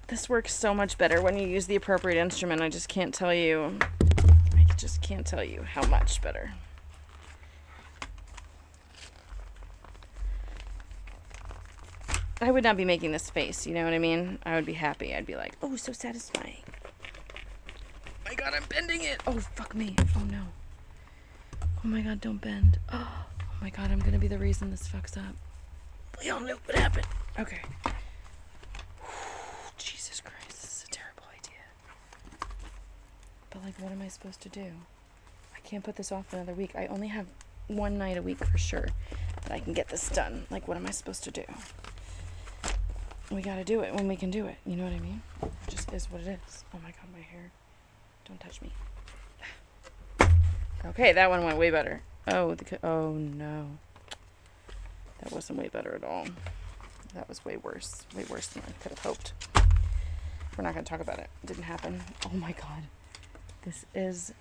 This works so much better when you use the appropriate instrument. I just can't tell you. I just can't tell you how much better. I would not be making this face, you know what I mean? I would be happy. I'd be like, oh, so satisfying. Oh my God, I'm bending it. Oh, fuck me. Oh, no. Oh my God, don't bend. Oh my God, I'm gonna be the reason this fucks up. We all knew what happened. Okay. Jesus Christ, this is a terrible idea. But, like, what am I supposed to do? I can't put this off another week. I only have one night a week for sure that I can get this done. Like, what am I supposed to do? We gotta do it when we can do it. You know what I mean? It just is what it is. Oh my God, my hair. Don't touch me. Okay, that one went way better. Oh, oh no. That wasn't way better at all. That was way worse. Way worse than I could have hoped. We're not going to talk about it. It didn't happen. Oh my God. This is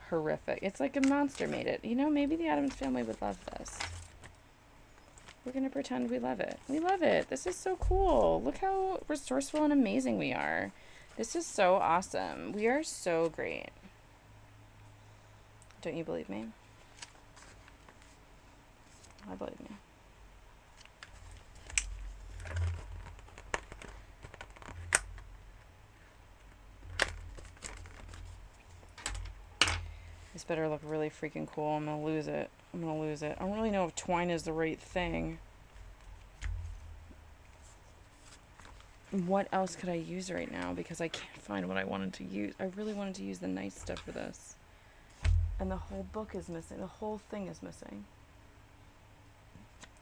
horrific. It's like a monster made it. You know, maybe the Addams family would love this. We're going to pretend we love it. We love it. This is so cool. Look how resourceful and amazing we are. This is so awesome. We are so great. Don't you believe me? I believe you. This better look really freaking cool. I'm gonna lose it. I don't really know if twine is the right thing. What else could I use right now? Because I can't find what I wanted to use. I really wanted to use the nice stuff for this. And the whole book is missing. The whole thing is missing.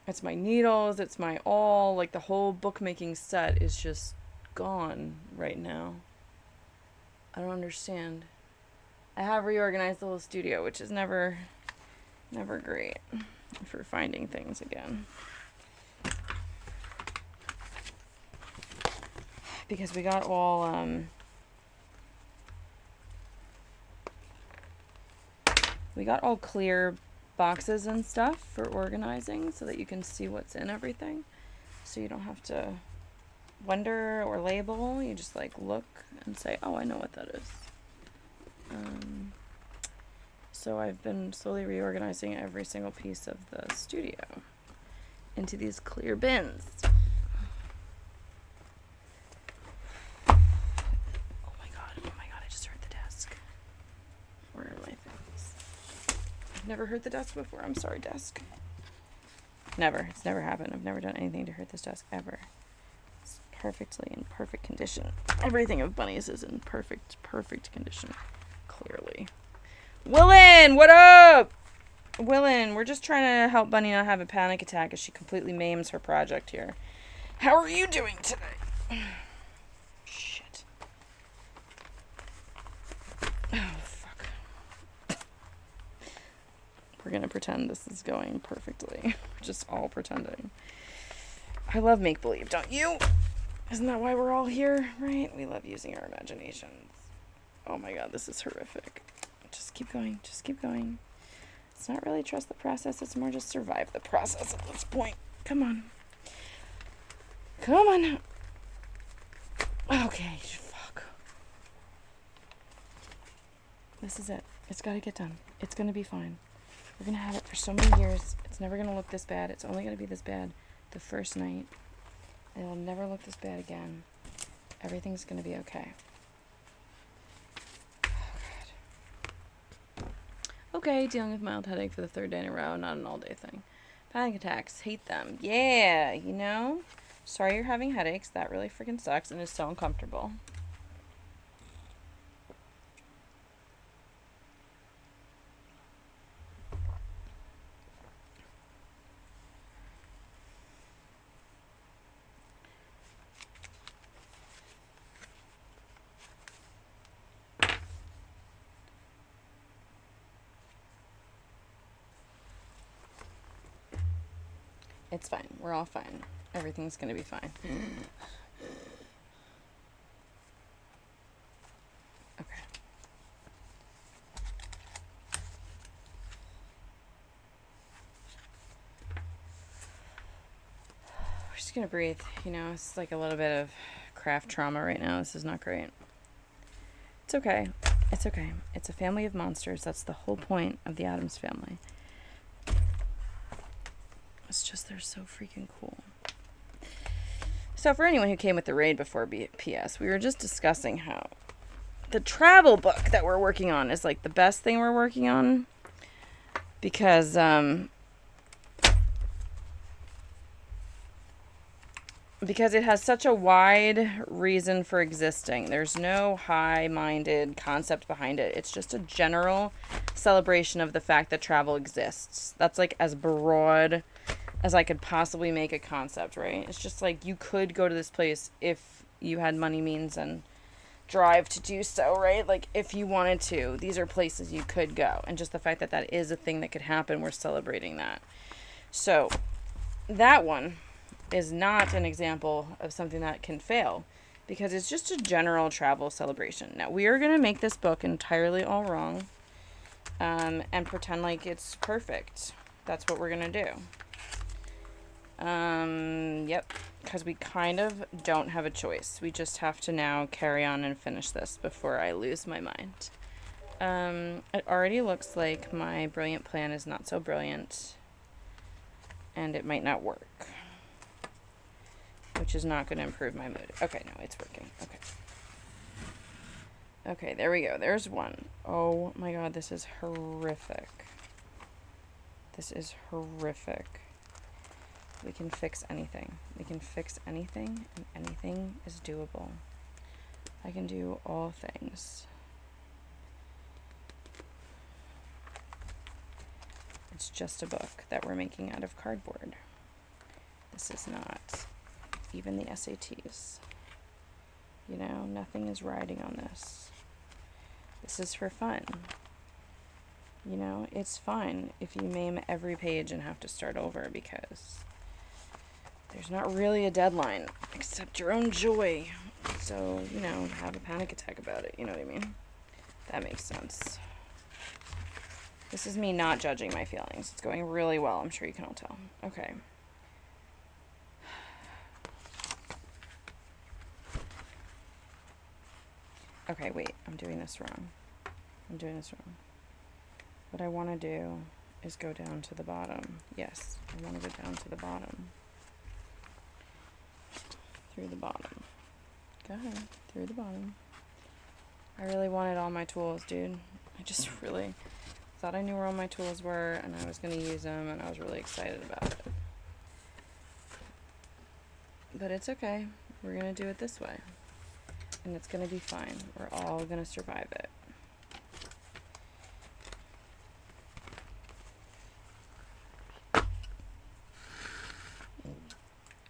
It's my needles. It's my all. Like, the whole bookmaking set is just gone right now. I don't understand. I have reorganized the whole studio, which is never great for finding things again. Because we got all, clear boxes and stuff for organizing so that you can see what's in everything. So you don't have to wonder or label. You just, like, look and say, oh, I know what that is. So I've been slowly reorganizing every single piece of the studio into these clear bins. Oh my god, I just heard the desk. Where are my things? I've never heard the desk before. I'm sorry, desk. Never. It's never happened. I've never done anything to hurt this desk ever. It's perfectly in perfect condition. Everything of Bunny's is in perfect condition. Clearly. Willin, what up? Willin, we're just trying to help Bunny not have a panic attack as she completely maims her project here. How are you doing today? Shit. Oh, fuck. We're gonna pretend this is going perfectly. We're just all pretending. I love make-believe, don't you? Isn't that why we're all here, right? We love using our imaginations. Oh my god, this is horrific. Just keep going. Just keep going. It's not really trust the process. It's more just survive the process at this point. Come on. Come on. Okay, fuck. This is it. It's got to get done. It's going to be fine. We're going to have it for so many years. It's never going to look this bad. It's only going to be this bad the first night. It'll never look this bad again. Everything's going to be okay. Okay, dealing with mild headache for the third day in a row, not an all-day thing. Panic attacks, hate them. Yeah, you know? Sorry you're having headaches. That really freaking sucks and is so uncomfortable. It's fine. We're all fine. Everything's going to be fine. Okay. We're just going to breathe. You know, it's like a little bit of craft trauma right now. This is not great. It's okay. It's okay. It's a family of monsters. That's the whole point of the Addams Family. It's just they're so freaking cool. So for anyone who came with the raid before PS, we were just discussing how the travel book that we're working on is like the best thing we're working on because it has such a wide reason for existing. There's no high-minded concept behind it. It's just a general celebration of the fact that travel exists. That's like as broad as I could possibly make a concept, right? It's just like you could go to this place if you had money, means, and drive to do so, right? Like if you wanted to, these are places you could go. And just the fact that that is a thing that could happen, we're celebrating that. So that one is not an example of something that can fail because it's just a general travel celebration. Now, we are going to make this book entirely all wrong and pretend like it's perfect. That's what we're going to do. Yep, because we kind of don't have a choice. We just have to now carry on and finish this before I lose my mind. It already looks like my brilliant plan is not so brilliant and it might not work, which is not going to improve my mood. Okay, no, it's working. Okay. Okay, there we go. There's one. Oh my god, this is horrific. This is horrific. We can fix anything. We can fix anything, and anything is doable. I can do all things. It's just a book that we're making out of cardboard. This is not even the SATs. You know, nothing is riding on this. This is for fun. You know, it's fine if you maim every page and have to start over because there's not really a deadline except your own joy. So, you know, have a panic attack about it. You know what I mean? That makes sense. This is me not judging my feelings. It's going really well. I'm sure you can all tell. Okay. Okay, wait. I'm doing this wrong. What I want to do is go down to the bottom. Yes, I want to go down to the bottom. Through the bottom. Go ahead. Through the bottom. I really wanted all my tools, dude. I just really thought I knew where all my tools were and I was going to use them and I was really excited about it. But it's okay. We're going to do it this way. And it's going to be fine. We're all going to survive it.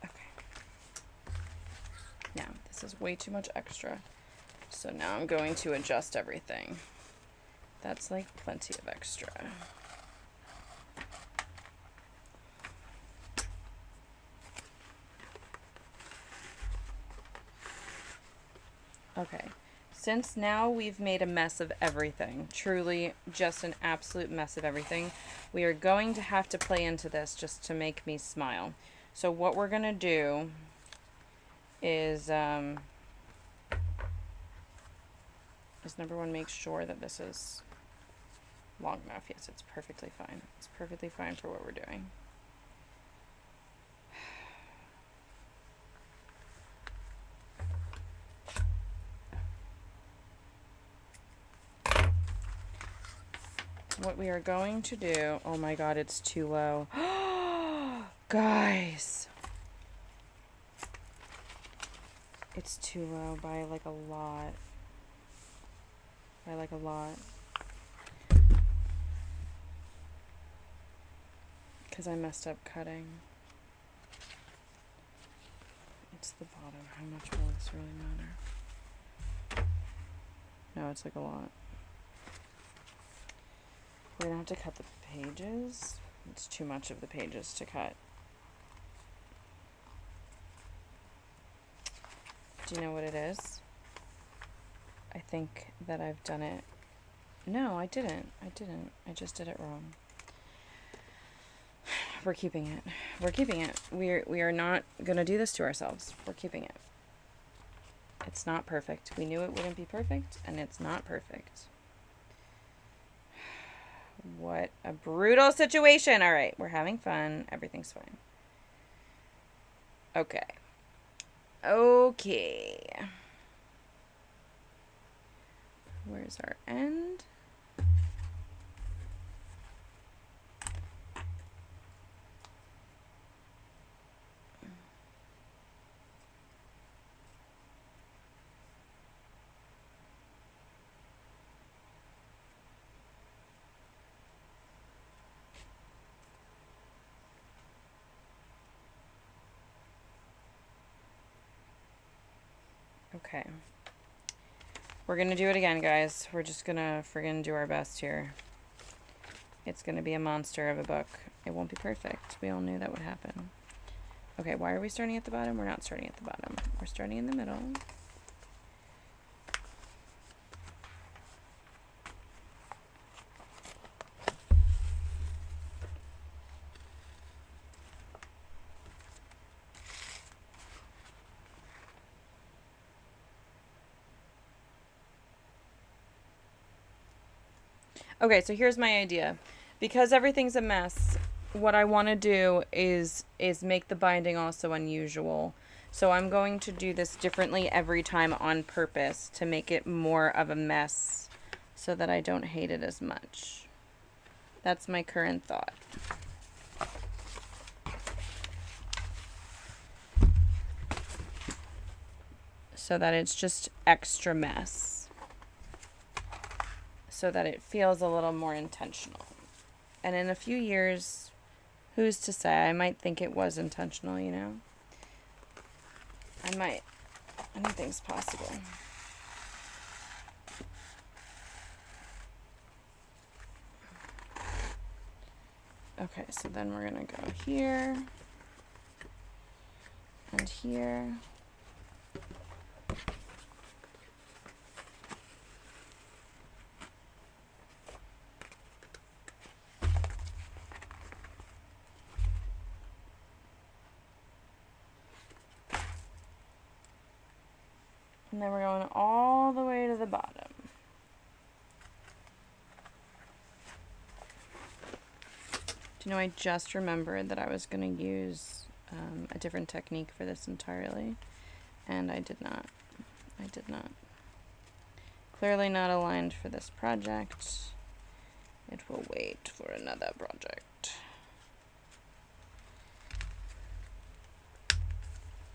Okay. Now, this is way too much extra. So now I'm going to adjust everything. That's like plenty of extra. Okay, since now we've made a mess of everything, truly just an absolute mess of everything, we are going to have to play into this just to make me smile. So what we're going to do is number one, make sure that this is long enough. Yes, it's perfectly fine. It's perfectly fine for what we're doing. What we are going to do, oh my god, it's too low. Guys. It's too low by like a lot. By like a lot. Because I messed up cutting. It's the bottom. How much will this really matter? No, it's like a lot. We're gonna have to cut the pages. It's too much of the pages to cut. Do you know what it is? I think that I've done it. No, I didn't. I just did it wrong. We're keeping it. We're keeping it. We are not gonna do this to ourselves. We're keeping it. It's not perfect. We knew it wouldn't be perfect, and it's not perfect. What a brutal situation. All right, we're having fun. Everything's fine. Okay. Where's our end? Okay. We're going to do it again, guys. We're just going to friggin' do our best here. It's going to be a monster of a book. It won't be perfect. We all knew that would happen. Okay, why are we starting at the bottom? We're not starting at the bottom. We're starting in the middle. Okay, so here's my idea. Because everything's a mess, what I want to do is make the binding also unusual. So I'm going to do this differently every time on purpose to make it more of a mess so that I don't hate it as much. That's my current thought. So that it's just extra mess. So that it feels a little more intentional. And in a few years, who's to say? I might think it was intentional, you know? I might. Anything's possible. Okay, so then we're going to go here. And here. And then we're going all the way to the bottom. Do you know, I just remembered that I was going to use a different technique for this entirely. And I did not. Clearly not aligned for this project. It will wait for another project.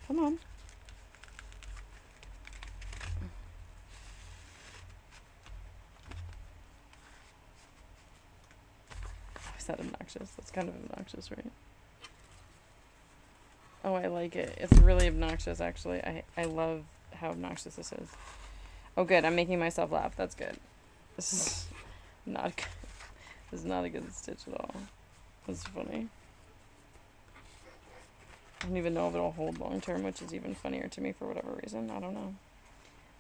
Come on. Is that obnoxious? That's kind of obnoxious, right? Oh, I like it. It's really obnoxious, actually. I love how obnoxious this is. Oh, good. I'm making myself laugh. That's good. This is not good. This is not a good stitch at all. That's funny. I don't even know if it'll hold long term, which is even funnier to me for whatever reason. I don't know.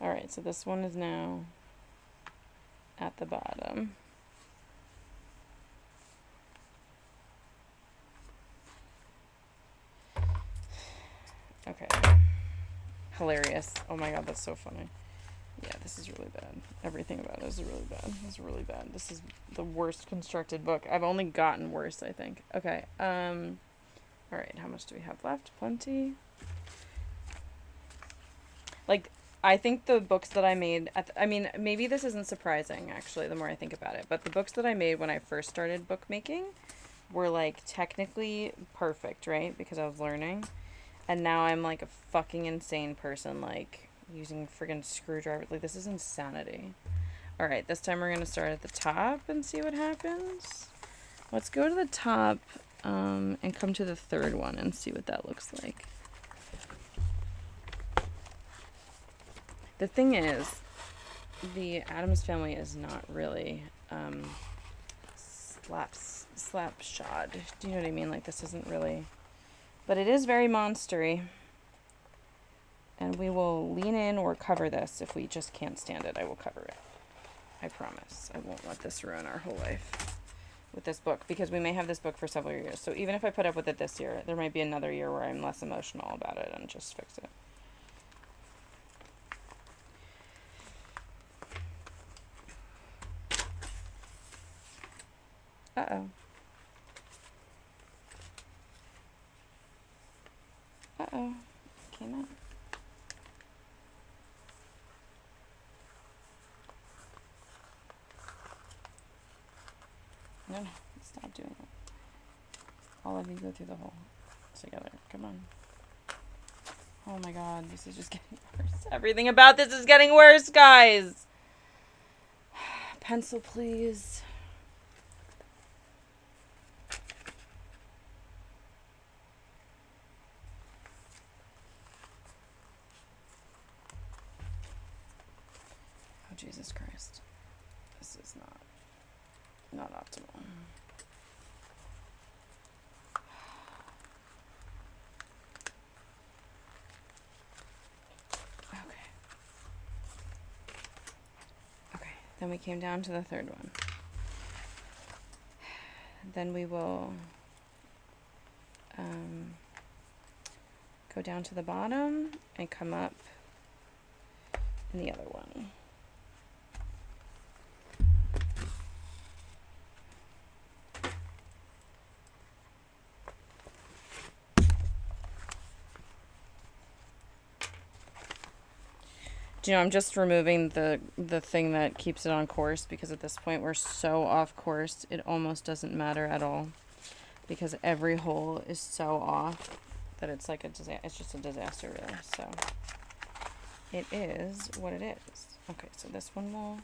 Alright, so this one is now at the bottom. Okay. Hilarious. Oh my god, that's so funny. Yeah, this is really bad. Everything about it is really bad. It's really bad. This is the worst constructed book. I've only gotten worse, I think. Okay. Alright, how much do we have left? Plenty. Like, I think the books that I made... I mean, maybe this isn't surprising, actually, the more I think about it. But the books that I made when I first started bookmaking were, like, technically perfect, right? Because I was learning. And now I'm like a fucking insane person, like using friggin' screwdriver. Like, this is insanity. All right, this time we're going to start at the top and see what happens. Let's go to the top and come to the third one and see what that looks like. The thing is, the Addams Family is not really slapshod. Do you know what I mean? Like, this isn't really... But it is very monstery. And we will lean in or cover this. If we just can't stand it, I will cover it. I promise. I won't let this ruin our whole life with this book, because we may have this book for several years. So even if I put up with it this year, there might be another year where I'm less emotional about it and just fix it. Uh-oh. Uh-oh. Came out. No, stop doing that. All of you go through the hole together. Come on. Oh my god, this is just getting worse. Everything about this is getting worse, guys. Pencil, please. Oh, Jesus Christ. This is not optimal. Okay, then we came down to the third one. Then we will go down to the bottom and come up in the other one. Do you know, I'm just removing the thing that keeps it on course, because at this point we're so off course, it almost doesn't matter at all, because every hole is so off that it's like it's just a disaster, really. So it is what it is. Okay, so this one will...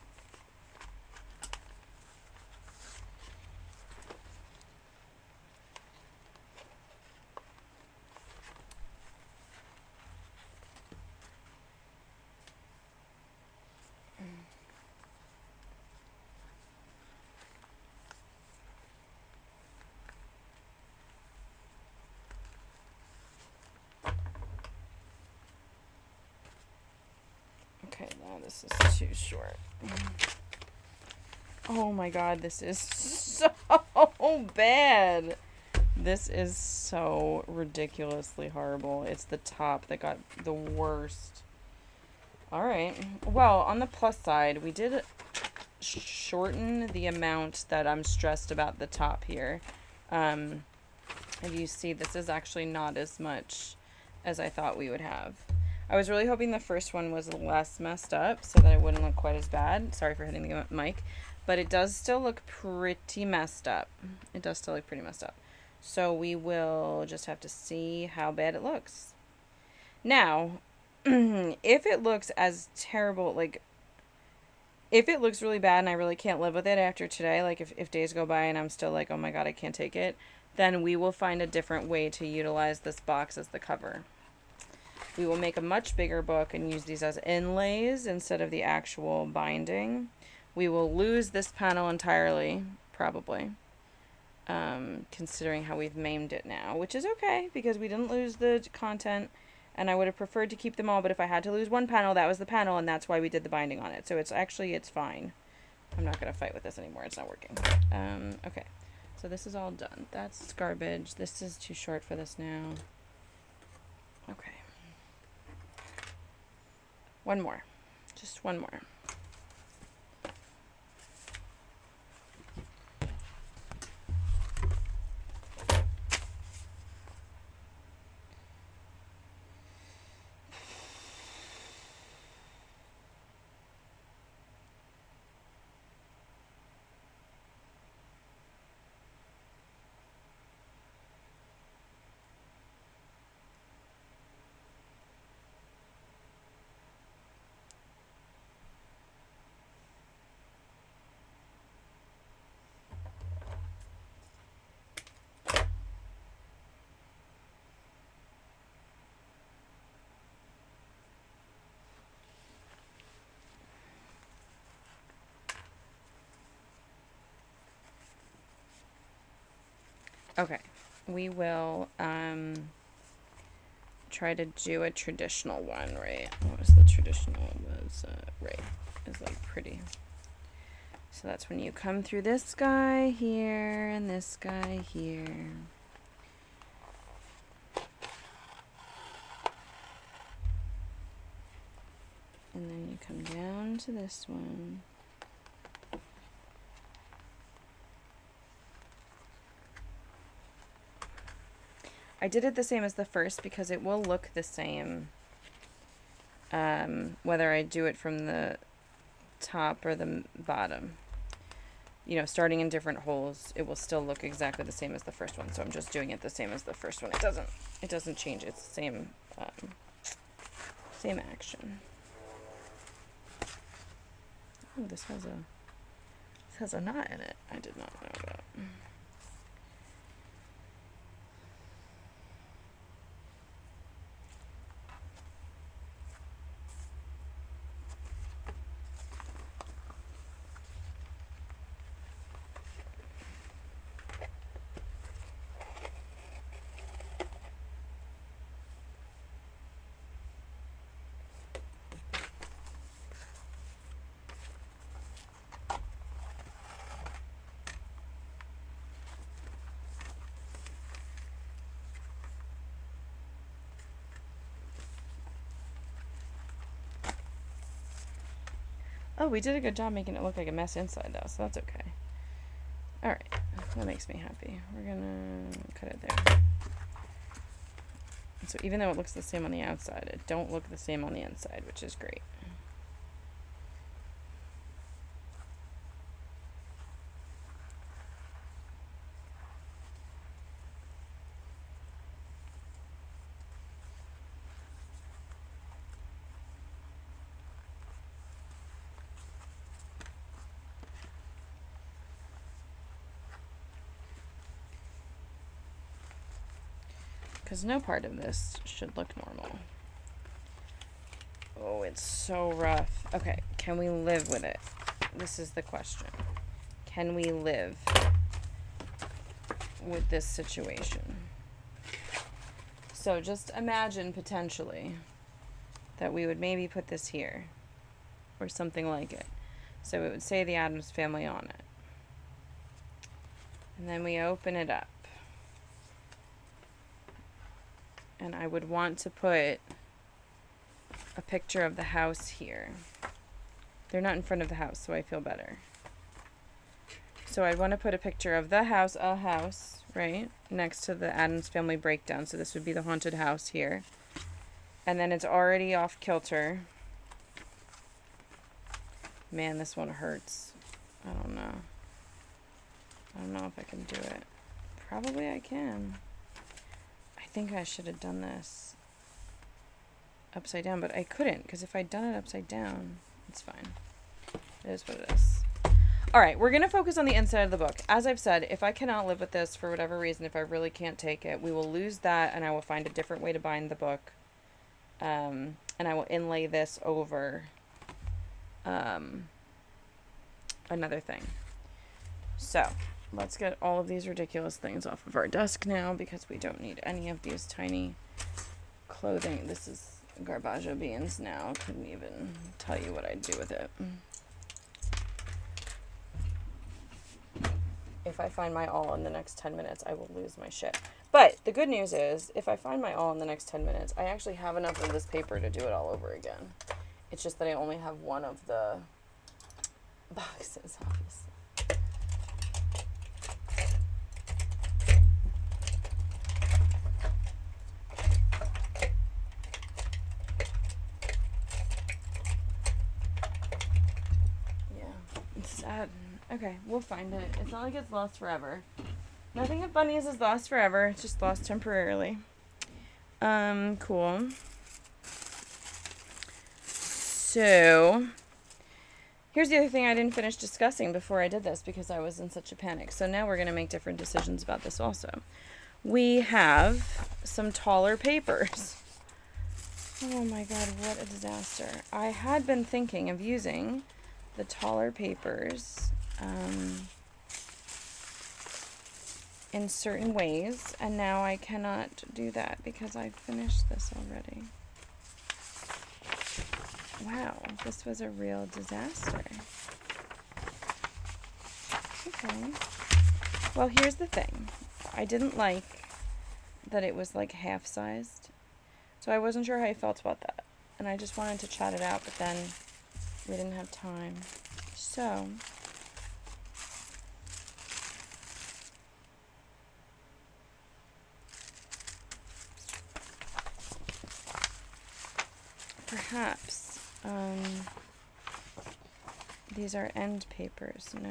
Okay, now this is too short. Oh my god, this is so bad. This is so ridiculously horrible. It's the top that got the worst. Alright. Well, on the plus side, we did shorten the amount that I'm stressed about the top here. If you see, this is actually not as much as I thought we would have. I was really hoping the first one was less messed up so that it wouldn't look quite as bad. Sorry for hitting the mic. But it does still look pretty messed up. It does still look pretty messed up. So we will just have to see how bad it looks. Now, if it looks as terrible, like, if it looks really bad and I really can't live with it after today, like if days go by and I'm still like, oh my god, I can't take it, then we will find a different way to utilize this box as the cover. We will make a much bigger book and use these as inlays instead of the actual binding. We will lose this panel entirely, probably, considering how we've maimed it now, which is okay because we didn't lose the content, and I would have preferred to keep them all, but if I had to lose one panel, that was the panel, and that's why we did the binding on it. So it's fine. I'm not going to fight with this anymore. It's not working. Okay. So this is all done. That's garbage. This is too short for this now. Okay. One more. Just one more. Okay, we will try to do a traditional one, right? What was the traditional? Was right, is like pretty. So that's when you come through this guy here and this guy here. And then you come down to this one. I did it the same as the first because it will look the same whether I do it from the top or the bottom. You know, starting in different holes, it will still look exactly the same as the first one. So I'm just doing it the same as the first one. It doesn't change. It's the same action. Oh, this has a knot in it. I did not know about. Oh, we did a good job making it look like a mess inside, though, so that's okay. Alright, that makes me happy. We're gonna cut it there. So even though it looks the same on the outside, it don't look the same on the inside, which is great. Because no part of this should look normal. Oh, it's so rough. Okay, can we live with it? This is the question. Can we live with this situation? So just imagine potentially that we would maybe put this here or something like it. So it would say the Addams Family on it. And then we open it up. And I would want to put a picture of the house here. They're not in front of the house, so I feel better. So I'd want to put a picture of the house, a house, right? Next to the Addams Family breakdown. So this would be the haunted house here. And then it's already off kilter. Man, this one hurts. I don't know. I don't know if I can do it. Probably I can. I think I should have done this upside down, but I couldn't, because if I'd done it upside down, it's fine. It is what it is. All right, we're going to focus on the inside of the book. As I've said, if I cannot live with this for whatever reason, if I really can't take it, we will lose that, and I will find a different way to bind the book. And I will inlay this over another thing. So let's get all of these ridiculous things off of our desk now, because we don't need any of these tiny clothing. This is garbaggio beans now. Couldn't even tell you what I'd do with it. If I find my all in the next 10 minutes, I will lose my shit. But the good news is, if I find my all in the next 10 minutes, I actually have enough of this paper to do it all over again. It's just that I only have one of the boxes, obviously. Okay, we'll find it. It's not like it's lost forever. Nothing at Bunnies is lost forever. It's just lost temporarily. Cool. So, here's the other thing I didn't finish discussing before I did this because I was in such a panic. So now we're going to make different decisions about this also. We have some taller papers. Oh my god, what a disaster. I had been thinking of using the taller papers in certain ways, and now I cannot do that because I finished this already. Wow, this was a real disaster. Okay. Well, here's the thing. I didn't like that it was like half-sized, so I wasn't sure how I felt about that. And I just wanted to chat it out, but then we didn't have time. So, perhaps, these are end papers, no.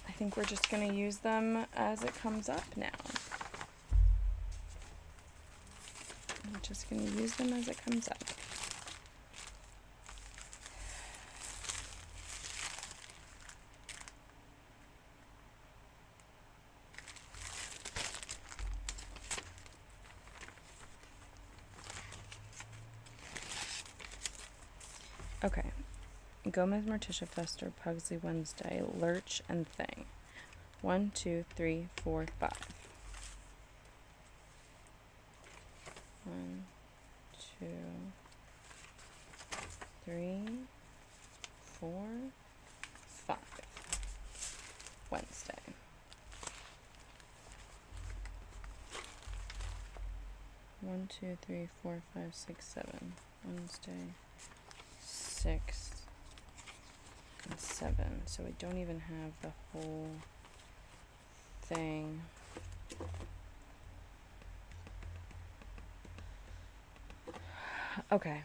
I think we're just going to use them as it comes up now. I'm just going to use them as it comes up. Okay. Gomez, Morticia, Fester, Pugsley, Wednesday, Lurch, and Thing. 1, 2, 3, 4, 5. 1, 2, 3, 4, 5. Wednesday. One, 2, 3, 4, 5, 6, 7. Wednesday. 6 and 7. So we don't even have the whole thing. Okay,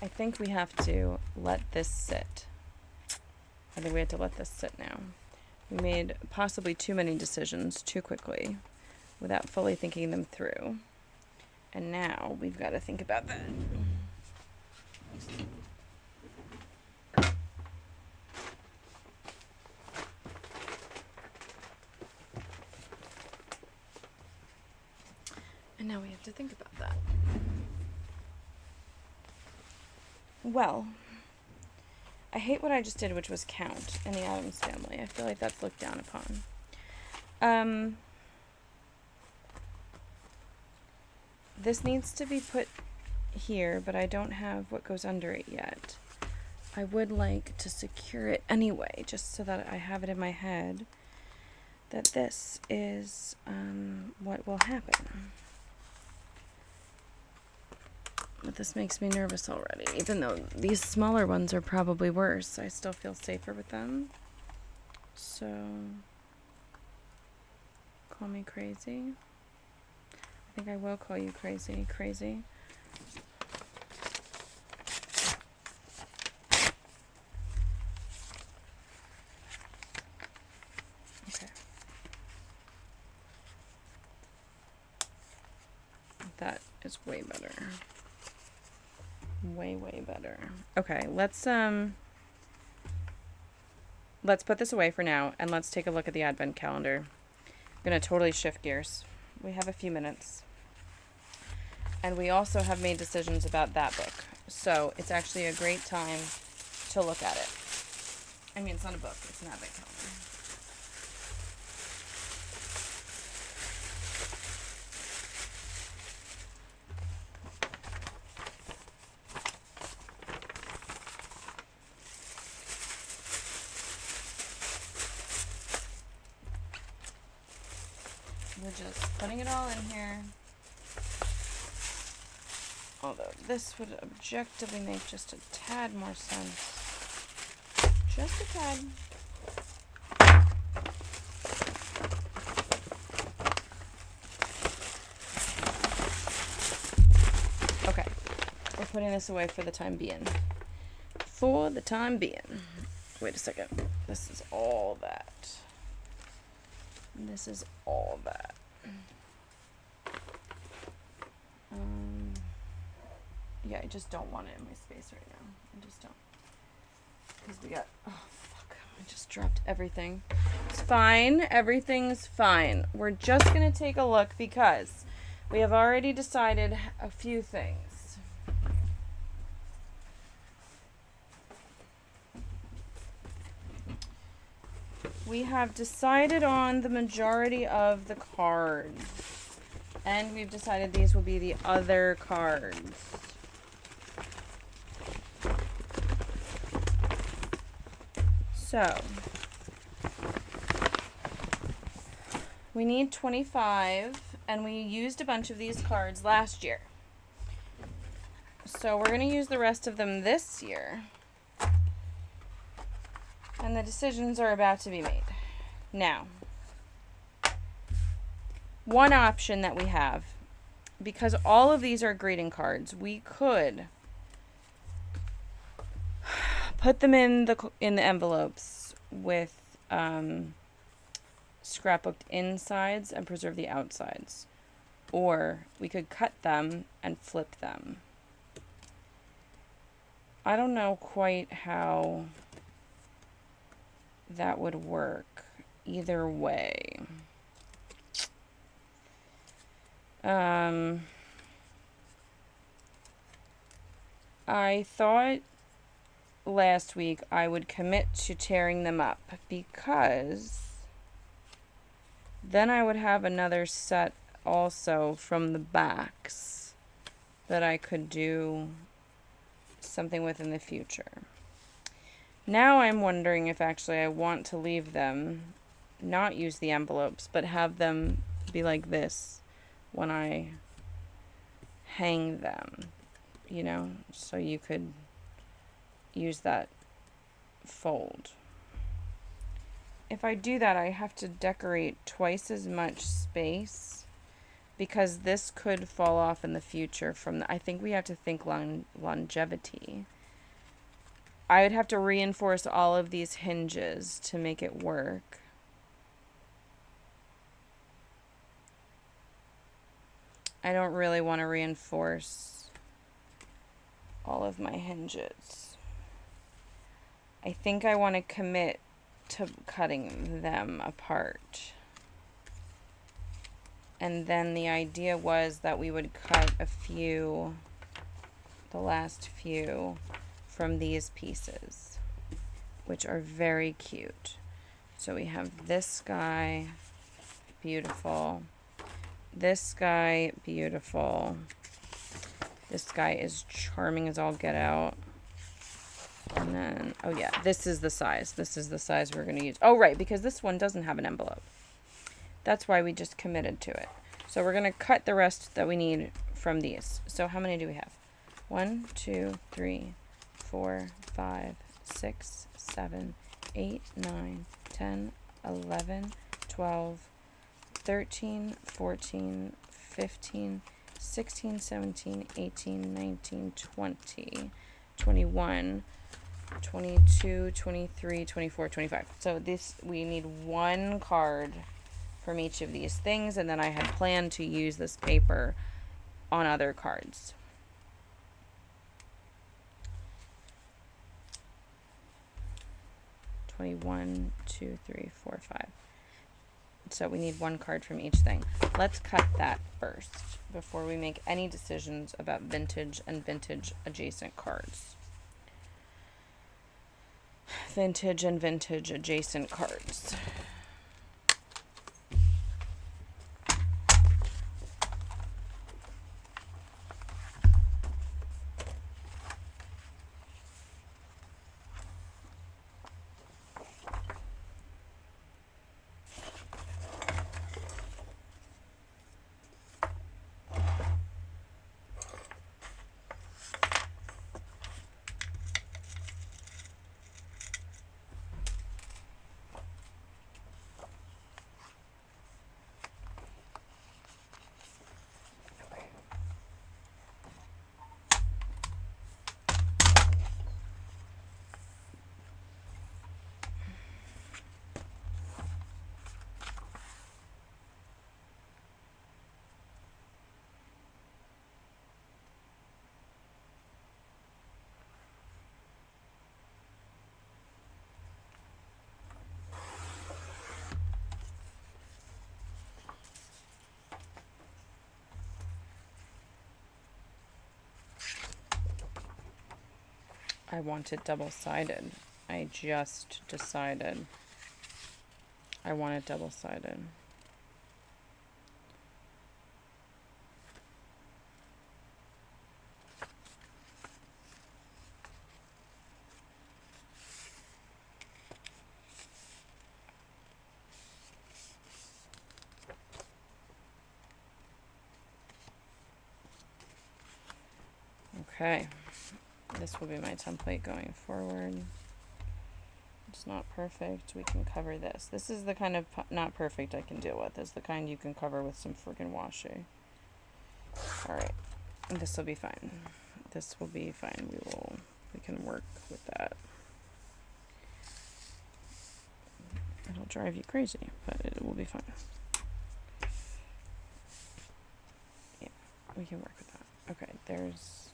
I think we have to let this sit. I think we have to let this sit now. We made possibly too many decisions too quickly without fully thinking them through. And now we've got to think about that. And now we have to think about that. Well, I hate what I just did, which was count in the Addams Family. I feel like that's looked down upon. This needs to be put here, but I don't have what goes under it yet. I would like to secure it anyway, just so that I have it in my head that this is what will happen. But this makes me nervous already. Even though these smaller ones are probably worse, I still feel safer with them. So, call me crazy. I think I will call you crazy. Crazy. Okay. That is way better. Way better. Okay, let's put this away for now, and let's take a look at the advent calendar. I'm gonna totally shift gears. We have a few minutes. And we also have made decisions about that book. So it's actually a great time to look at it. I mean, it's not a book, it's an advent calendar. We're just putting it all in here. Although this would objectively make just a tad more sense. Just a tad. Okay. We're putting this away for the time being. For the time being. Wait a second. This is all that. This is all that. Yeah, I just don't want it in my space right now. I just don't. Because we got... Oh, fuck. I just dropped everything. It's fine. Everything's fine. We're just going to take a look because we have already decided a few things. we have decided on the majority of the cards. And we've decided these will be the other cards. So, we need 25, and we used a bunch of these cards last year. So we're going to use the rest of them this year. And the decisions are about to be made. Now, one option that we have, because all of these are greeting cards, we could put them in the envelopes with scrapbooked insides and preserve the outsides. Or we could cut them and flip them. I don't know quite how that would work either way. I thought last week I would commit to tearing them up because then I would have another set also from the backs that I could do something with in the future. Now I'm wondering if actually I want to leave them, not use the envelopes, but have them be like this when I hang them, you know, so you could use that fold. If I do that, I have to decorate twice as much space because this could fall off in the future from I think we have to think longevity. I would have to reinforce all of these hinges to make it work. I don't really want to reinforce all of my hinges. I think I want to commit to cutting them apart. And then the idea was that we would cut a few, the last few, from these pieces, which are very cute. So we have this guy, beautiful. This guy, beautiful. This guy is charming as all get out. And then, oh yeah, this is the size. This is the size we're going to use. Oh, right, because this one doesn't have an envelope. That's why we just committed to it. So we're going to cut the rest that we need from these. So how many do we have? 1, 2, 3, 4, 5, 6, 7, 8, 9, 10, 11, 12, 13, 14, 15, 16, 17, 18, 19, 20, 21, 22, 23, 24, 25. So this, we need one card from each of these things, and then I had planned to use this paper on other cards. One, 2, 3, 4, 5. So we need one card from each thing. Let's cut that first before we make any decisions about vintage and vintage adjacent cards. Vintage and vintage adjacent cards. I want it double-sided. I just decided. I want it double-sided. Okay, this will be my template going forward. It's not perfect. We can cover this. This is the kind of not perfect I can deal with. It's the kind you can cover with some friggin' washi. Alright, this will be fine. This will be fine. We can work with that. It'll drive you crazy, but it will be fine. Yeah, we can work with that. Okay, there's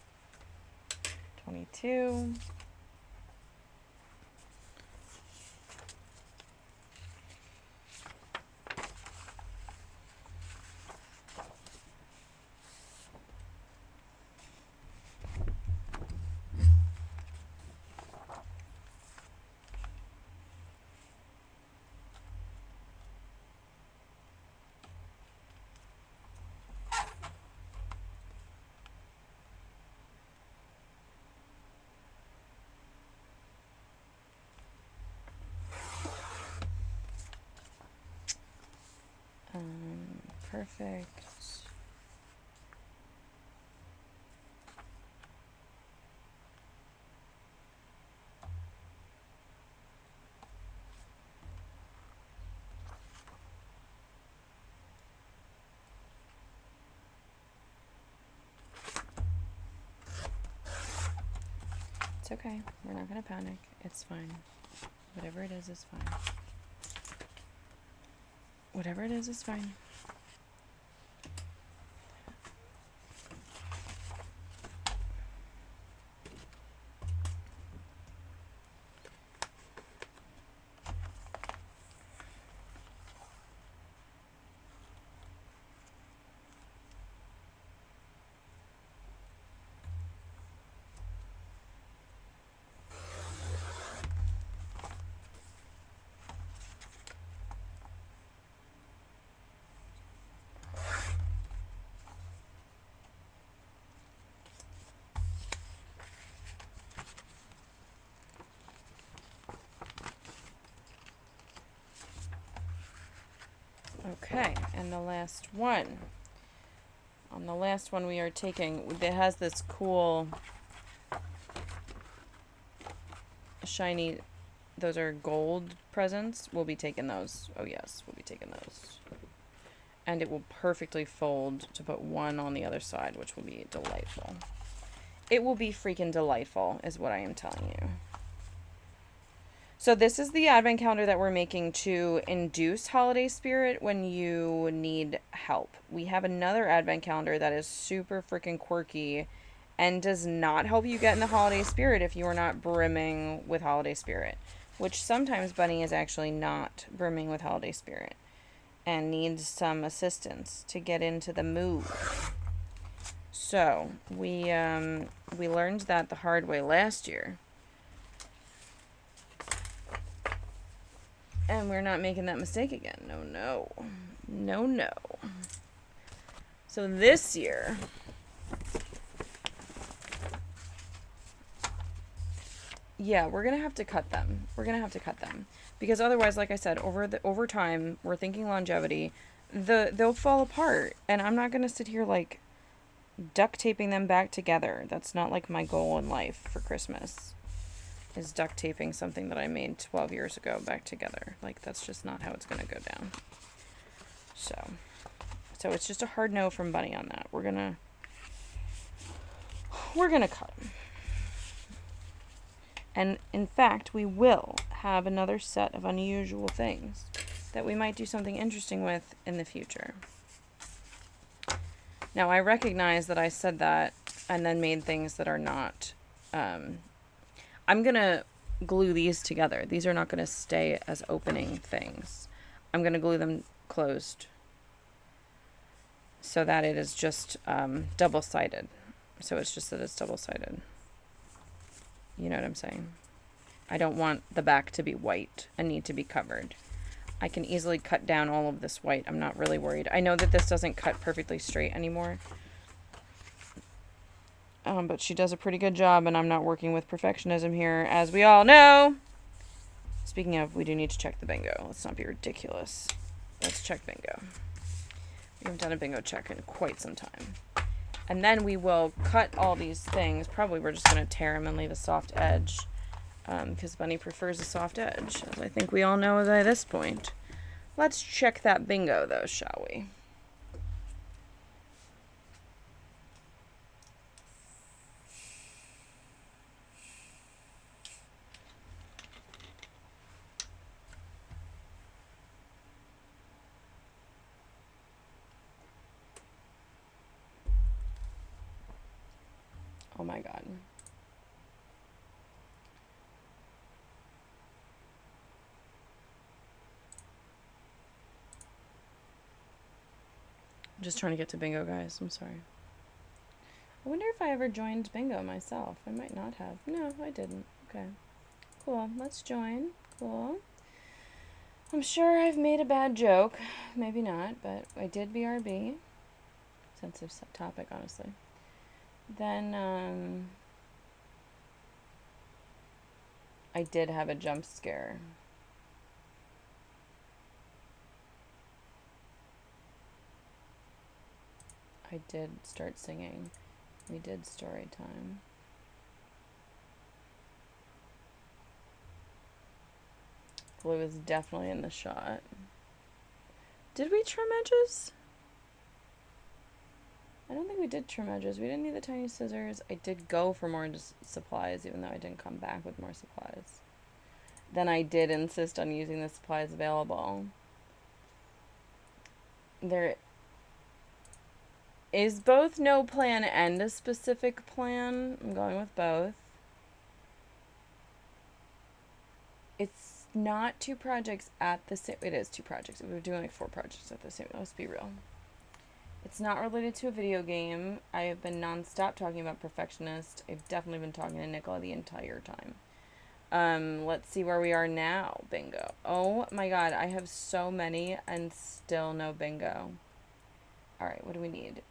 22. Perfect. It's okay. We're not gonna panic. It's fine. Whatever it is fine. Whatever it is fine. Okay, and the last one. On the last one we are taking, it has this cool shiny, those are gold presents. We'll be taking those. Oh yes, we'll be taking those. And it will perfectly fold to put one on the other side, which will be delightful. It will be freaking delightful, is what I am telling you. So this is the advent calendar that we're making to induce holiday spirit when you need help. We have another advent calendar that is super freaking quirky and does not help you get in the holiday spirit if you are not brimming with holiday spirit, which sometimes Bunny is actually not brimming with holiday spirit and needs some assistance to get into the mood. So we learned that the hard way last year. And we're not making that mistake again. No. So this year, yeah, we're going to have to cut them. Because otherwise, like I said, over time, we're thinking longevity, they'll fall apart. And I'm not going to sit here like duct taping them back together. That's not like my goal in life for Christmas. Is duct taping something that I made 12 years ago back together. Like, that's just not how it's going to go down. So it's just a hard no from Bunny on that. We're gonna cut them. And in fact, we will have another set of unusual things that we might do something interesting with in the future. Now, I recognize that I said that and then made things that are not... I'm going to glue these together. These are not going to stay as opening things. I'm going to glue them closed so that it is just double-sided. So it's just that it's double-sided. You know what I'm saying? I don't want the back to be white and need to be covered. I can easily cut down all of this white. I'm not really worried. I know that this doesn't cut perfectly straight anymore. But she does a pretty good job, and I'm not working with perfectionism here, as we all know. Speaking of, we do need to check the bingo. Let's not be ridiculous. Let's check bingo. We haven't done a bingo check in quite some time. And then we will cut all these things. Probably we're just going to tear them and leave a soft edge. Because Bunny prefers a soft edge, as I think we all know by this point. Let's check that bingo, though, shall we? Oh my god. I'm just trying to get to bingo, guys. I'm sorry. I wonder if I ever joined bingo myself. I might not have. No, I didn't. Okay. Cool. Let's join. Cool. I'm sure I've made a bad joke. Maybe not, but I did BRB. Sensitive topic, honestly. Then, I did have a jump scare. I did start singing. We did story time. Blue is definitely in the shot. Did we trim edges? I don't think we did trim edges. We didn't need the tiny scissors. I did go for more supplies, even though I didn't come back with more supplies. Then I did insist on using the supplies available. There is both no plan and a specific plan. I'm going with both. It's not 2 projects at the same... It is 2 projects. We were doing like 4 projects at the same... Let's be real. It's not related to a video game. I have been nonstop talking about Perfectionist. I've definitely been talking to Nicola the entire time. Let's see where we are now. Bingo. Oh my god, I have so many and still no bingo. Alright, what do we need?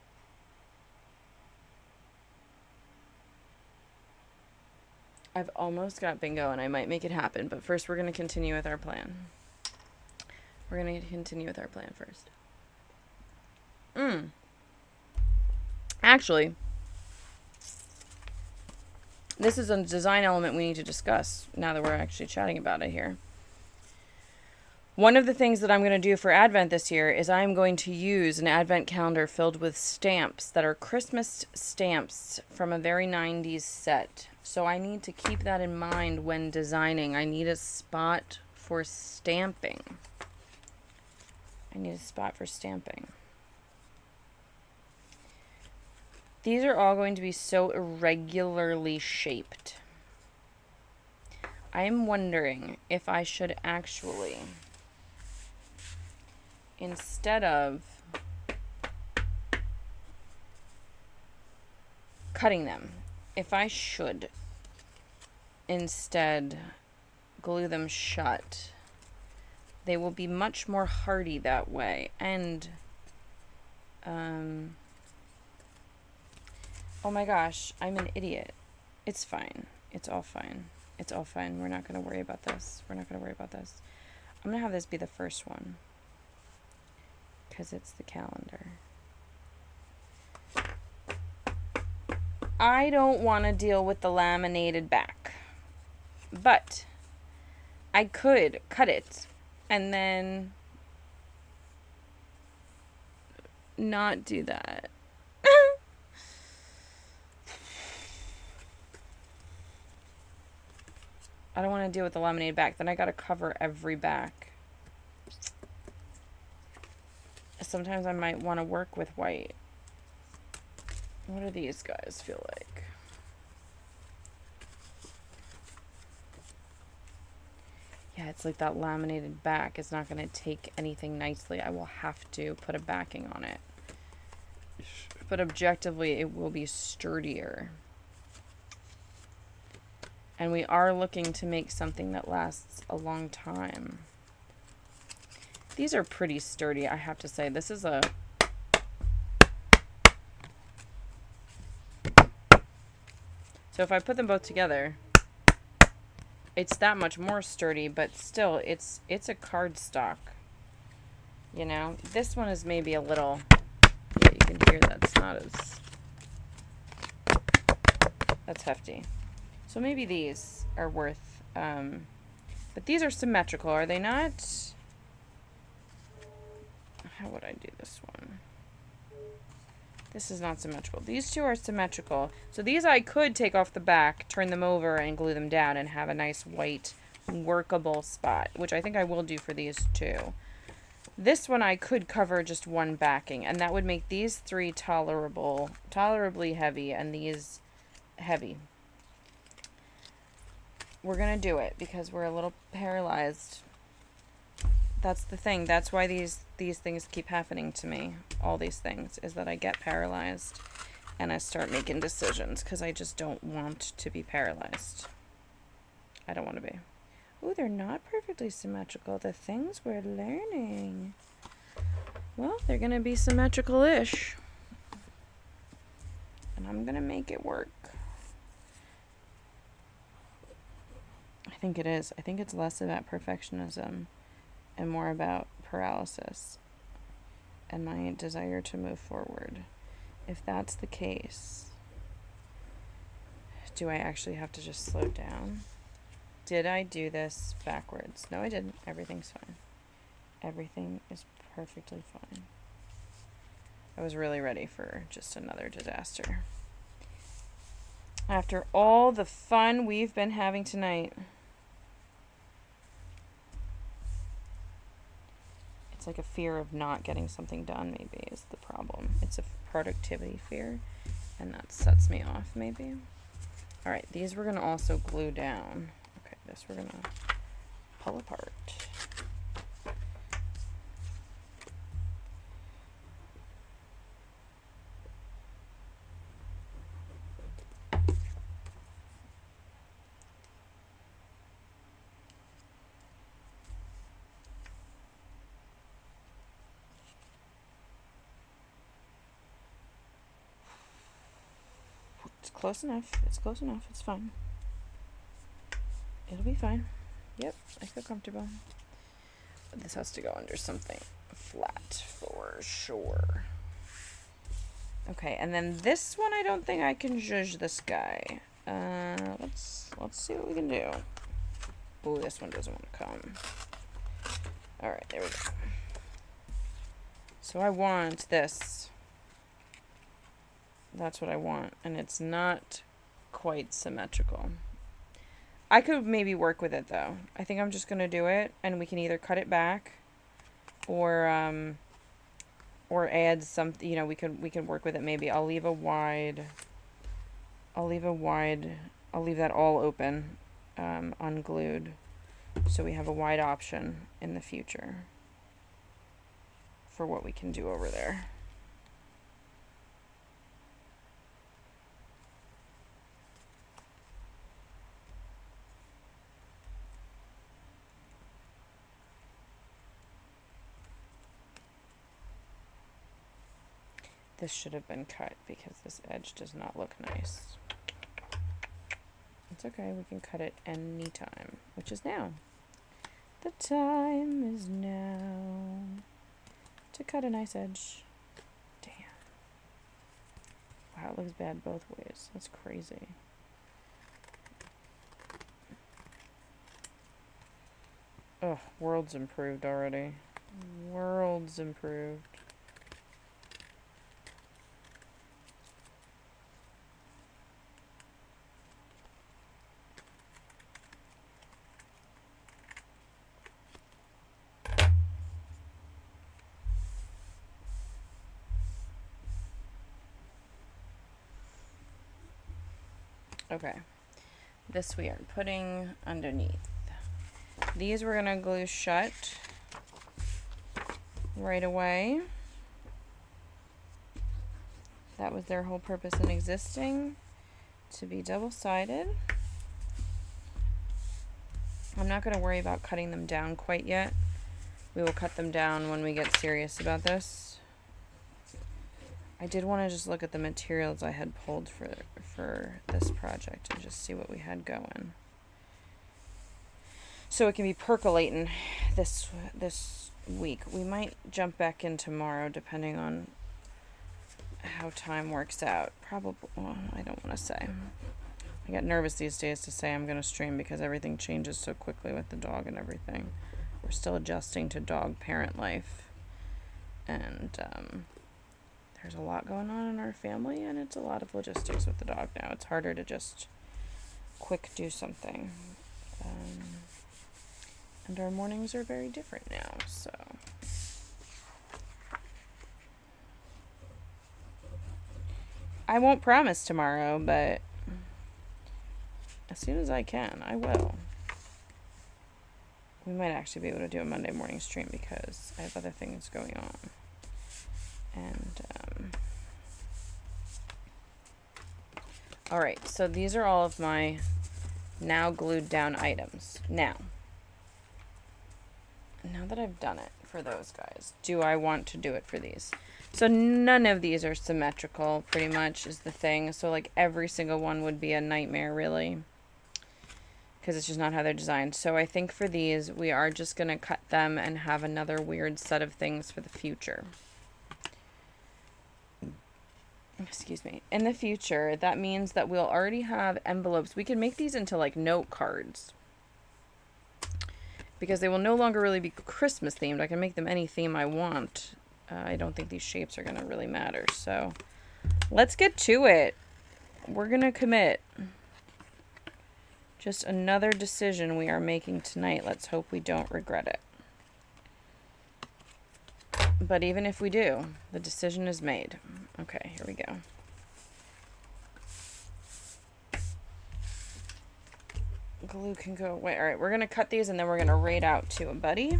I've almost got bingo and I might make it happen, but first we're going to continue with our plan. We're going to continue with our plan first. Actually, this is a design element we need to discuss now that we're actually chatting about it here. One of the things that I'm going to do for Advent this year is I'm going to use an Advent calendar filled with stamps that are Christmas stamps from a very 90s set. So I need to keep that in mind when designing. I need a spot for stamping. These are all going to be so irregularly shaped. I am wondering if I should actually, instead of cutting them, if I should instead glue them shut. They will be much more hardy that way. And, oh my gosh, I'm an idiot. It's fine. It's all fine. It's all fine. We're not going to worry about this. I'm going to have this be the first one, because it's the calendar. I don't want to deal with the laminated back, but I could cut it and then not do that. I don't want to deal with the laminated back. Then I got to cover every back. Sometimes I might want to work with white. What do these guys feel like? Yeah, it's like that laminated back is not going to take anything nicely. I will have to put a backing on it. But objectively, it will be sturdier. And we are looking to make something that lasts a long time. These are pretty sturdy, I have to say. This is a... So if I put them both together, it's that much more sturdy, but still, it's a cardstock. You know? This one is maybe a little... Yeah, you can hear that's not as... That's hefty. So maybe these are worth... but these are symmetrical, are they not? How would I do this one? This is not symmetrical. These two are symmetrical. So these I could take off the back, turn them over, and glue them down and have a nice white workable spot, which I think I will do for these two. This one I could cover just one backing, and that would make these three tolerably heavy, and these heavy. We're going to do it because we're a little paralyzed. That's the thing. That's why these things keep happening to me. All these things is that I get paralyzed and I start making decisions because I just don't want to be paralyzed. I don't want to be. Ooh, they're not perfectly symmetrical. The things we're learning. Well, they're going to be symmetrical-ish. And I'm going to make it work. I think it is. I think it's less about perfectionism and more about paralysis and my desire to move forward. If that's the case, do I actually have to just slow down? Did I do this backwards? No, I didn't. Everything's fine. Everything is perfectly fine. I was really ready for just another disaster. After all the fun we've been having tonight. It's like a fear of not getting something done, maybe, is the problem. It's a productivity fear, and that sets me off, maybe. All right, these we're going to also glue down. Okay, this we're going to pull apart. It's close enough. It's close enough. It's fine. It'll be fine. Yep, I feel comfortable. But this has to go under something flat for sure. Okay, and then this one I don't think I can zhuzh this guy. Let's see what we can do. Oh, this one doesn't want to come. Alright, there we go. So I want this. That's what I want, and it's not quite symmetrical. I could maybe work with it though. I think I'm just gonna do it, and we can either cut it back, or add something. You know, we can work with it. Maybe I'll leave that all open, unglued, so we have a wide option in the future for what we can do over there. This should have been cut because this edge does not look nice. It's okay, we can cut it anytime, which is now. The time is now to cut a nice edge. Damn. Wow, it looks bad both ways. That's crazy. Ugh, worlds improved already. Worlds improved. Okay, this we are putting underneath. These we're gonna glue shut right away. That was their whole purpose in existing, to be double-sided. I'm not gonna worry about cutting them down quite yet. We will cut them down when we get serious about this. I did want to just look at the materials I had pulled for this project and just see what we had going. So it can be percolating this week. We might jump back in tomorrow depending on how time works out. Probably, well, I don't want to say. I get nervous these days to say I'm going to stream because everything changes so quickly with the dog and everything. We're still adjusting to dog parent life. And there's a lot going on in our family, and it's a lot of logistics with the dog now. It's harder to just quick do something. And our mornings are very different now, so. I won't promise tomorrow, but as soon as I can, I will. We might actually be able to do a Monday morning stream because I have other things going on. And, alright, so these are all of my now glued down items. Now that I've done it for those guys, do I want to do it for these? So none of these are symmetrical, pretty much, is the thing. So, like, every single one would be a nightmare, really. Because it's just not how they're designed. So I think for these, we are just going to cut them and have another weird set of things for the future. Excuse me. In the future, that means that we'll already have envelopes. We can make these into, like, note cards. Because they will no longer really be Christmas themed. I can make them any theme I want. I don't think these shapes are going to really matter. So let's get to it. We're going to commit. Just another decision we are making tonight. Let's hope we don't regret it. But even if we do, the decision is made. Okay, here we go. Glue can go away. All right, we're going to cut these and then we're going to raid out to a buddy.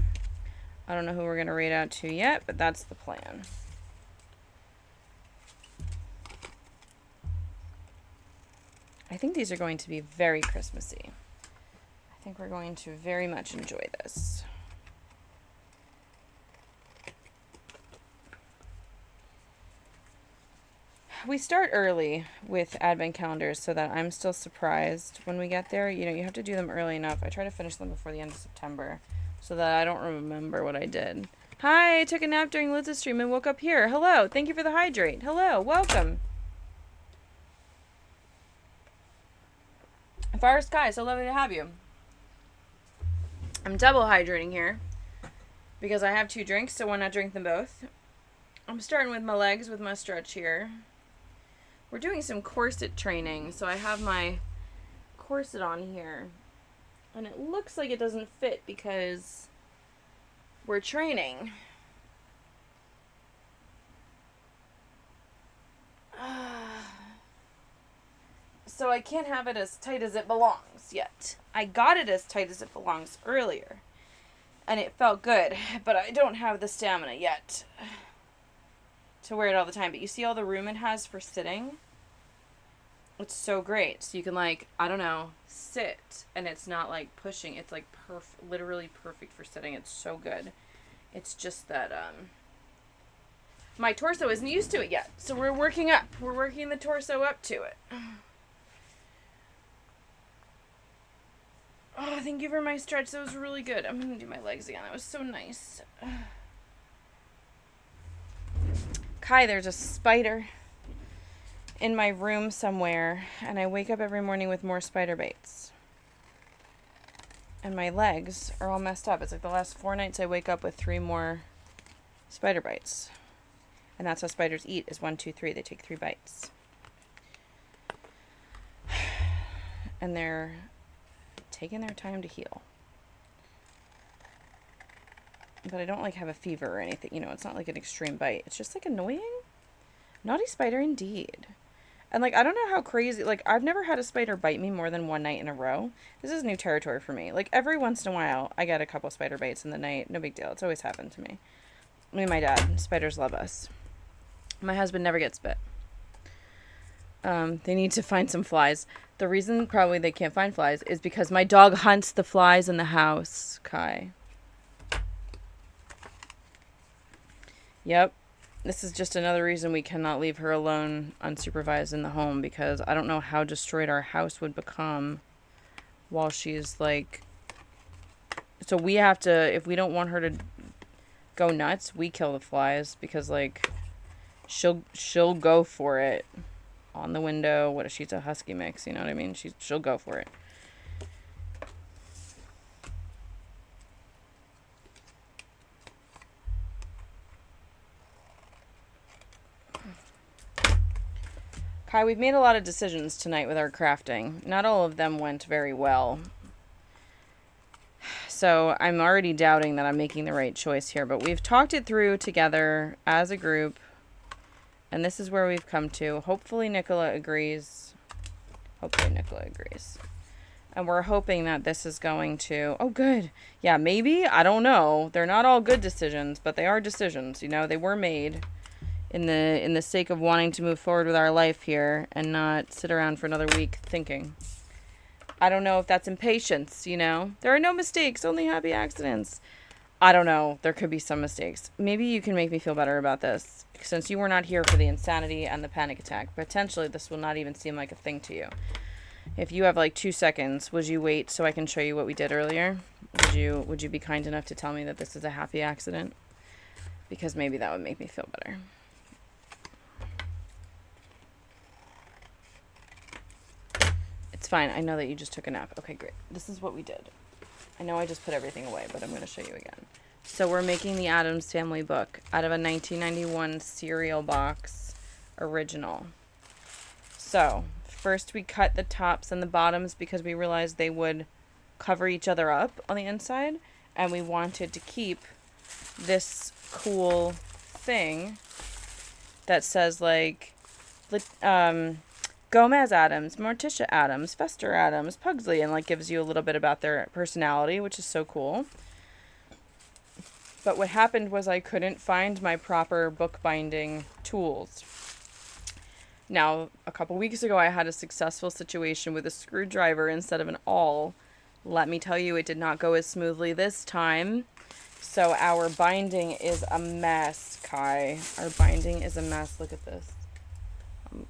I don't know who we're going to raid out to yet, but that's the plan. I think these are going to be very Christmassy. I think we're going to very much enjoy this. We start early with advent calendars so that I'm still surprised when we get there. You know, you have to do them early enough. I try to finish them before the end of September so that I don't remember what I did. Hi, I took a nap during Liz's stream and woke up here. Hello, thank you for the hydrate. Hello, welcome. Fire Sky, so lovely to have you. I'm double hydrating here because I have 2 drinks, so why not drink them both? I'm starting with my legs with my stretch here. We're doing some corset training, so I have my corset on here. And it looks like it doesn't fit because we're training. So I can't have it as tight as it belongs yet. I got it as tight as it belongs earlier. And it felt good, but I don't have the stamina yet to wear it all the time. But you see all the room it has for sitting? It's so great. So you can, like, I don't know, sit and it's not like pushing. It's like literally perfect for sitting. It's so good. It's just that my torso isn't used to it yet. So we're working up. We're working the torso up to it. Oh, thank you for my stretch. That was really good. I'm going to do my legs again. That was so nice. Kai, there's a spider in my room somewhere, and I wake up every morning with more spider bites. And my legs are all messed up. It's like the last 4 nights I wake up with 3 more spider bites. And that's how spiders eat, is 1, 2, 3. They take 3 bites. And they're taking their time to heal. But I don't like have a fever or anything. You know, it's not like an extreme bite. It's just like annoying. Naughty spider indeed. And like, I don't know how crazy, like, I've never had a spider bite me more than 1 night in a row. This is new territory for me. Like, every once in a while, I get a couple spider bites in the night. No big deal. It's always happened to me. Me and my dad. Spiders love us. My husband never gets bit. They need to find some flies. The reason probably they can't find flies is because my dog hunts the flies in the house, Kai. Yep. This is just another reason we cannot leave her alone unsupervised in the home, because I don't know how destroyed our house would become while she's like. So we have to, if we don't want her to go nuts, we kill the flies, because like she'll go for it on the window. What if she's a husky mix? You know what I mean? She'll go for it. Kai, we've made a lot of decisions tonight with our crafting. Not all of them went very well. So I'm already doubting that I'm making the right choice here, but we've talked it through together as a group, and this is where we've come to. Hopefully Nicola agrees. And we're hoping that this is going to... Oh, good. Yeah, maybe. I don't know. They're not all good decisions, but they are decisions. You know, they were made in the sake of wanting to move forward with our life here and not sit around for another week thinking. I don't know if that's impatience, you know? There are no mistakes, only happy accidents. I don't know. There could be some mistakes. Maybe you can make me feel better about this. Since you were not here for the insanity and the panic attack, potentially this will not even seem like a thing to you. If you have like 2 seconds, would you wait so I can show you what we did earlier? Would you be kind enough to tell me that this is a happy accident? Because maybe that would make me feel better. It's fine. I know that you just took a nap. Okay, great. This is what we did. I know I just put everything away, but I'm going to show you again. So we're making the Addams Family book out of a 1991 cereal box original. So first we cut the tops and the bottoms because we realized they would cover each other up on the inside, and we wanted to keep this cool thing that says like Gomez Addams, Morticia Addams, Fester Addams, Pugsley, and like gives you a little bit about their personality, which is so cool. But what happened was I couldn't find my proper bookbinding tools. Now, a couple weeks ago, I had a successful situation with a screwdriver instead of an awl. Let me tell you, it did not go as smoothly this time. So our binding is a mess, Kai. Our binding is a mess. Look at this.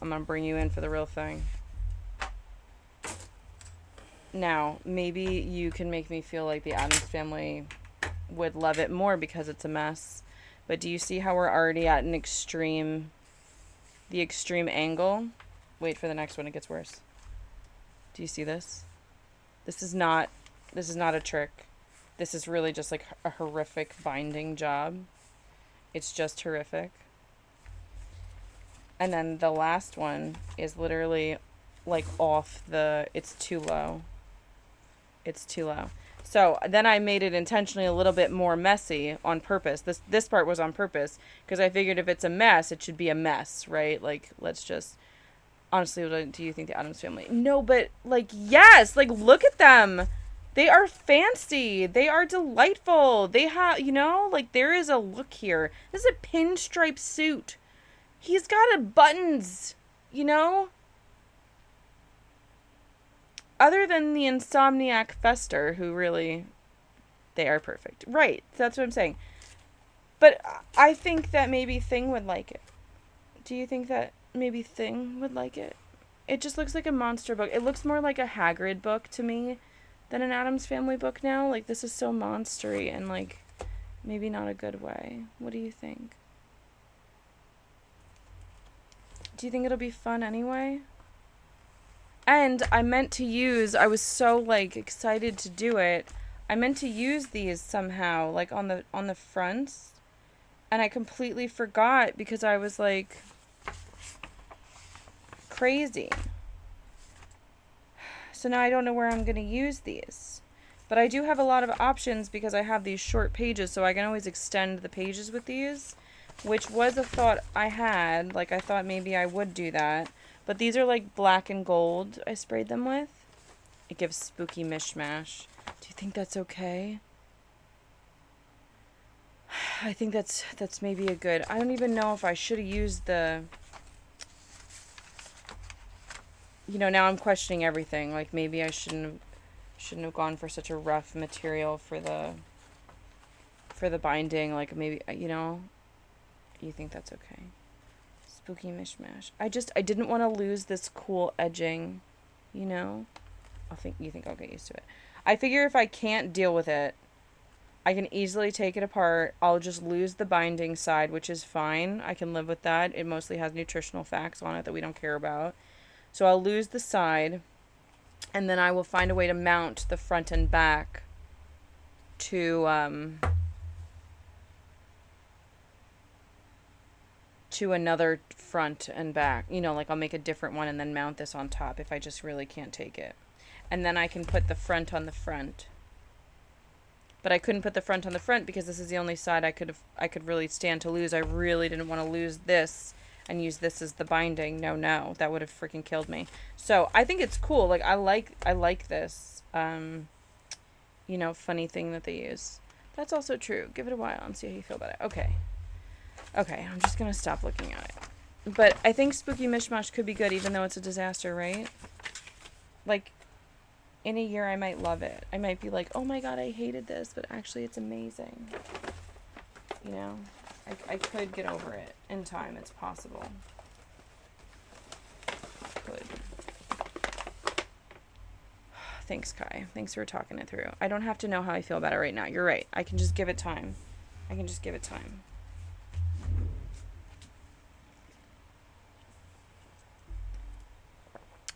I'm going to bring you in for the real thing. Now, maybe you can make me feel like the Addams Family would love it more because it's a mess. But do you see how we're already at the extreme angle? Wait for the next one, it gets worse. Do you see this? This is not a trick. This is really just like a horrific binding job. It's just horrific. And then the last one is literally like it's too low. It's too low. So then I made it intentionally a little bit more messy on purpose. This part was on purpose because I figured if it's a mess, it should be a mess, right? Like, let's just... Honestly, what do you think the Addams Family... No, but, like, yes! Like, look at them! They are fancy! They are delightful! They have, you know, like, there is a look here. This is a pinstripe suit. He's got buttons, you know? Other than the insomniac Fester, who really... They are perfect. Right, that's what I'm saying. But I think that maybe Thing would like it. Do you think that maybe Thing would like it? It just looks like a monster book. It looks more like a Hagrid book to me than an Addams Family book now. Like, this is so monstery and, like, maybe not a good way. What do you think? Do you think it'll be fun anyway? And I was so, like, excited to do it. I meant to use these somehow, like, on the fronts. And I completely forgot because I was, like, crazy. So now I don't know where I'm going to use these. But I do have a lot of options because I have these short pages, so I can always extend the pages with these, which was a thought I had. Like, I thought maybe I would do that. But these are, like, black and gold I sprayed them with. It gives spooky mishmash. Do you think that's okay? I think that's maybe a good... I don't even know if I should have used the... You know, now I'm questioning everything. Like, maybe I shouldn't have gone for such a rough material for the binding. Like, maybe, you know... You think that's okay? Spooky mishmash. I didn't want to lose this cool edging, you know? You think I'll get used to it. I figure if I can't deal with it, I can easily take it apart. I'll just lose the binding side, which is fine. I can live with that. It mostly has nutritional facts on it that we don't care about. So I'll lose the side, and then I will find a way to mount the front and back to another front and back. You know, like I'll make a different one and then mount this on top if I just really can't take it. And then I can put the front on the front. But I couldn't put the front on the front because this is the only side I could really stand to lose. I really didn't want to lose this and use this as the binding. No, that would have freaking killed me. So I think it's cool. Like I like this, you know, funny thing that they use. That's also true. Give it a while and see how you feel about it. Okay, I'm just gonna stop looking at it. But I think Spooky Mishmash could be good, even though it's a disaster, right? Like, in a year, I might love it. I might be like, oh my god, I hated this, but actually it's amazing. You know? I could get over it in time. It's possible. Could. Thanks, Kai. Thanks for talking it through. I don't have to know how I feel about it right now. You're right. I can just give it time.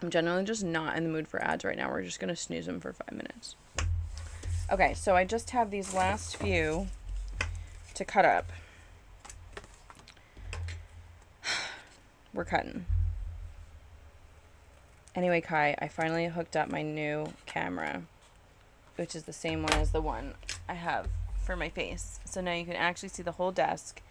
I'm generally just not in the mood for ads right now. We're just going to snooze them for 5 minutes. Okay, so I just have these last few to cut up. We're cutting. Anyway, Kai, I finally hooked up my new camera, which is the same one as the one I have for my face. So now you can actually see the whole desk.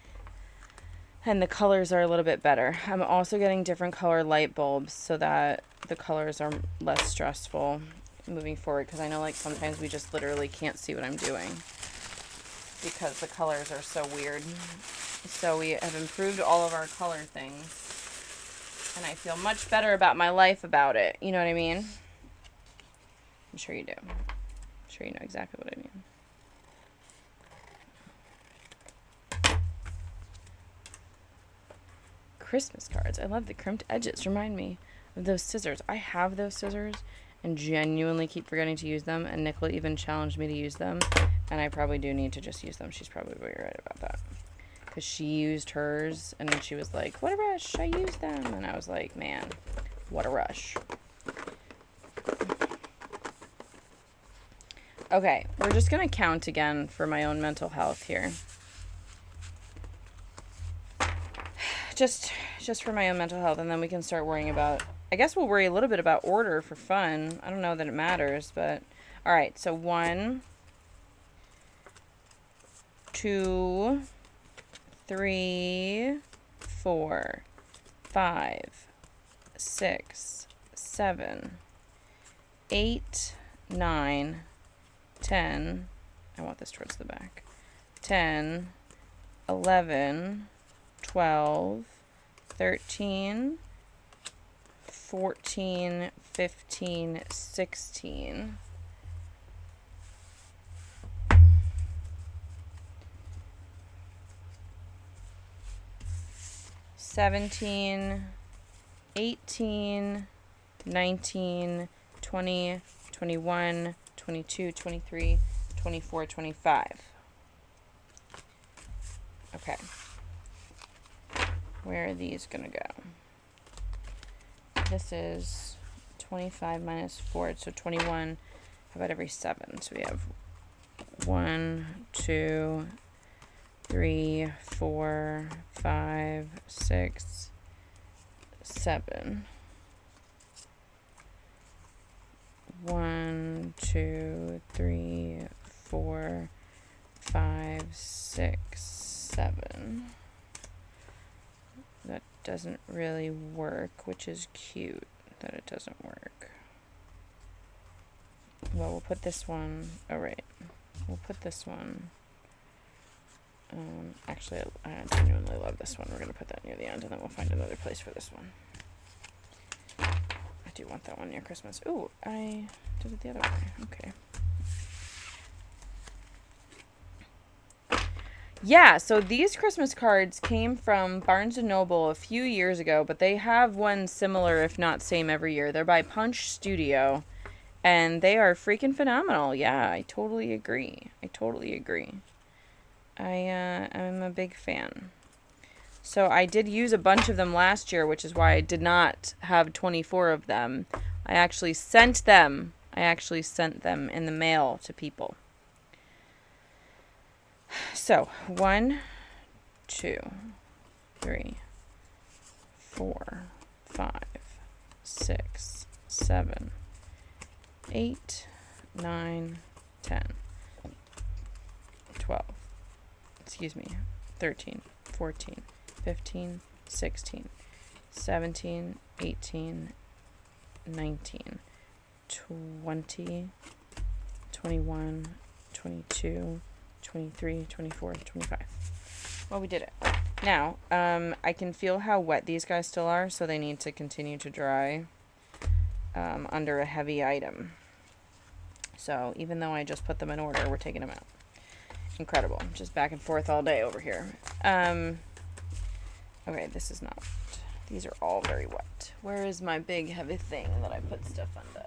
And the colors are a little bit better. I'm also getting different color light bulbs so that the colors are less stressful moving forward. Because I know, like, sometimes we just literally can't see what I'm doing because the colors are so weird. So we have improved all of our color things. And I feel much better about my life about it. You know what I mean? I'm sure you do. I'm sure you know exactly what I mean. Christmas cards. I love the crimped edges. Remind me of those scissors. I have those scissors and genuinely keep forgetting to use them. And Nicola even challenged me to use them. And I probably do need to just use them. She's probably right about that. Because she used hers and she was like, what a rush. I used them. And I was like, man, what a rush. Okay, we're just going to count again for my own mental health here. Just for my own mental health, and then we can start worrying about, I guess we'll worry a little bit about order for fun. I don't know that it matters, but all right. So 1, 2, 3, 4, 5, 6, 7, 8, 9, 10. I want this towards the back. 10, 11, 12, 13, 14, 15, 16, 17, 18, 19, 20, 21, 22, 23, 24, 25. Okay. Where are these gonna go? This is 25 minus 4, so 21. How about every 7? So we have 1, 2, 3, 4, 5, 6, 7. 1, 2, 3, 4, 5, 6, 7. That doesn't really work, which is cute that it doesn't work. Well, we'll put this one, oh right, we'll put this one, actually I genuinely love this one. We're going to put that near the end and then we'll find another place for this one. I do want that one near Christmas. Ooh, I did it the other way, okay. Yeah, so these Christmas cards came from Barnes & Noble a few years ago, but they have one similar, if not same, every year. They're by Punch Studio, and they are freaking phenomenal. Yeah, I totally agree. I'm a big fan. So I did use a bunch of them last year, which is why I did not have 24 of them. I actually sent them in the mail to people. So, 1, 2, 3, 4, 5, 6, 7, 8, 9, 10, 12, 13, 14, 15, 16, 17, 18, 19, 20, 21, 22, 23, 24, 25. Well, we did it. Now, I can feel how wet these guys still are, so they need to continue to dry under a heavy item. So, even though I just put them in order, we're taking them out. Incredible. Just back and forth all day over here. Okay, this is not... These are all very wet. Where is my big heavy thing that I put stuff under?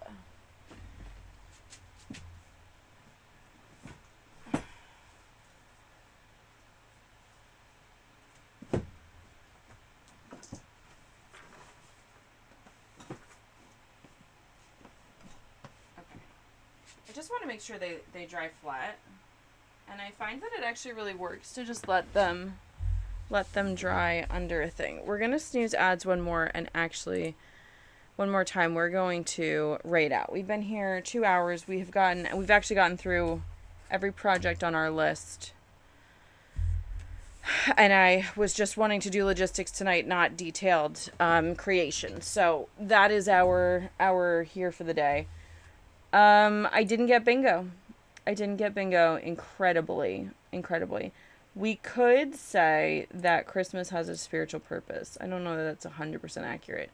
I just want to make sure they dry flat. And I find that it actually really works to just let them dry under a thing. We're going to snooze ads one more, and actually one more time we're going to raid out. We've been here 2 hours. We've actually gotten through every project on our list. And I was just wanting to do logistics tonight, not detailed creation. So that is our here for the day. I didn't get bingo. Incredibly. We could say that Christmas has a spiritual purpose. I don't know that that's 100% accurate.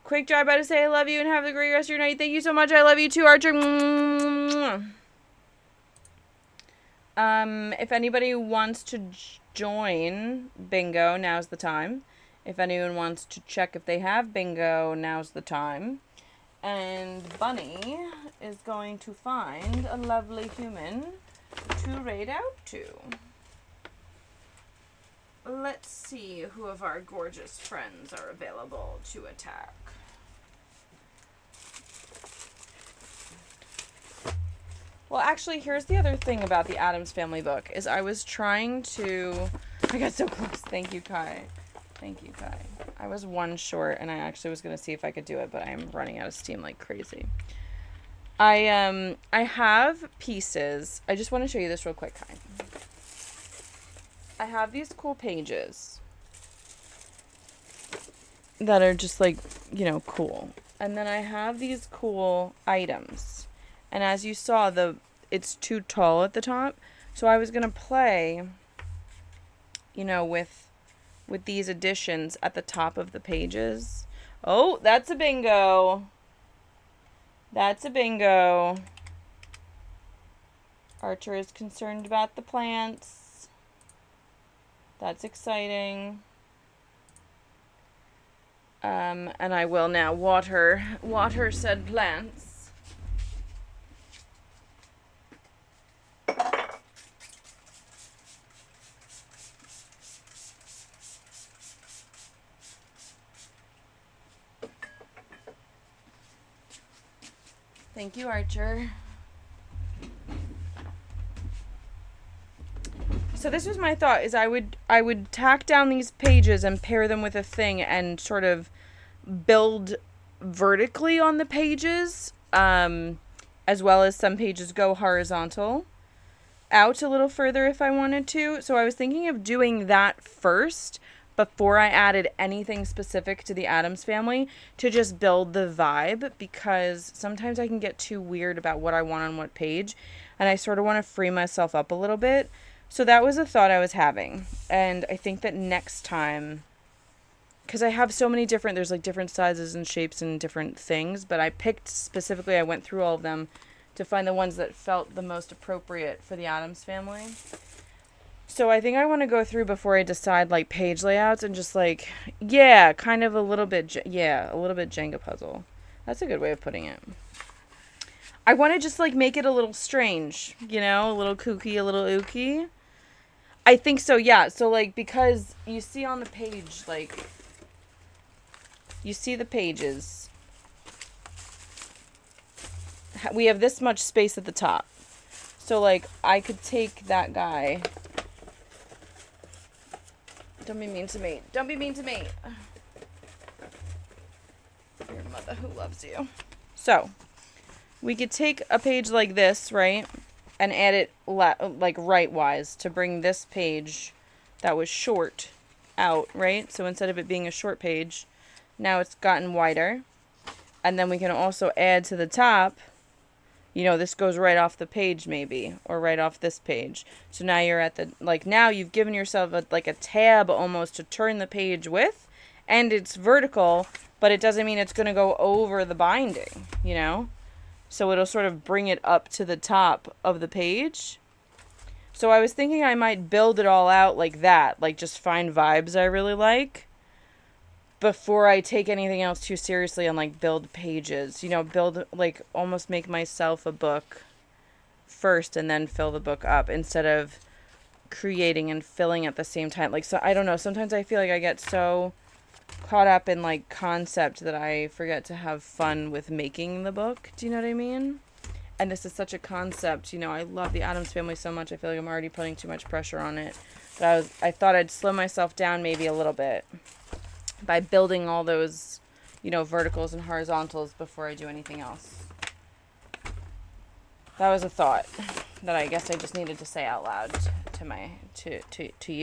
Quick drive by to say I love you and have a great rest of your night. Thank you so much. I love you too, Archer. If anybody wants to join bingo, now's the time. If anyone wants to check if they have bingo, now's the time. And Bunny is going to find a lovely human to raid out to. Let's see who of our gorgeous friends are available to attack. Well, actually, here's the other thing about the Addams Family book, is I was trying to... I got so close. Thank you, Kai. I was one short, and I actually was going to see if I could do it, but I'm running out of steam like crazy. I have pieces. I just want to show you this real quick, Kai. I have these cool pages that are just like, cool. And then I have these cool items. And as you saw, it's too tall at the top. So I was going to play, with these additions at the top of the pages. Oh, that's a bingo. Archer is concerned about the plants. That's exciting. And I will now water said plants. Thank you, Archer. So this was my thought, is I would tack down these pages and pair them with a thing and sort of build vertically on the pages, as well as some pages go horizontal out a little further if I wanted to. So I was thinking of doing that first before I added anything specific to the Addams Family, to just build the vibe, because sometimes I can get too weird about what I want on what page, and I sort of want to free myself up a little bit. So that was a thought I was having, and I think that next time, because I have so many there's like different sizes and shapes and different things, but I picked specifically, I went through all of them to find the ones that felt the most appropriate for the Addams Family. So I think I want to go through before I decide like page layouts and just like, yeah, kind of a little bit, a little bit Jenga puzzle. That's a good way of putting it. I want to just like make it a little strange, you know, a little kooky, a little ooky. I think so, yeah. So like, because you see on the page, like, you see the pages. We have this much space at the top. So like, I could take that guy. Don't be mean to me. Don't be mean to me. Your mother who loves you. So, we could take a page like this, right? And add it like right-wise to bring this page that was short out, right? So instead of it being a short page, now it's gotten wider. And then we can also add to the top, you know, this goes right off the page maybe, or right off this page. So now you're at the, like, now you've given yourself like a tab almost to turn the page with, and it's vertical, but it doesn't mean it's going to go over the binding, you know? So it'll sort of bring it up to the top of the page. So I was thinking I might build it all out like that, like just find vibes I really like before I take anything else too seriously and like build pages, you know, build like almost make myself a book first and then fill the book up instead of creating and filling at the same time. Like, so I don't know, sometimes I feel like I get so caught up in like concept that I forget to have fun with making the book. Do you know what I mean? And this is such a concept, you know, I love the Addams Family so much. I feel like I'm already putting too much pressure on it. But I thought I'd slow myself down maybe a little bit by building all those, you know, verticals and horizontals before I do anything else. That was a thought that I guess I just needed to say out loud to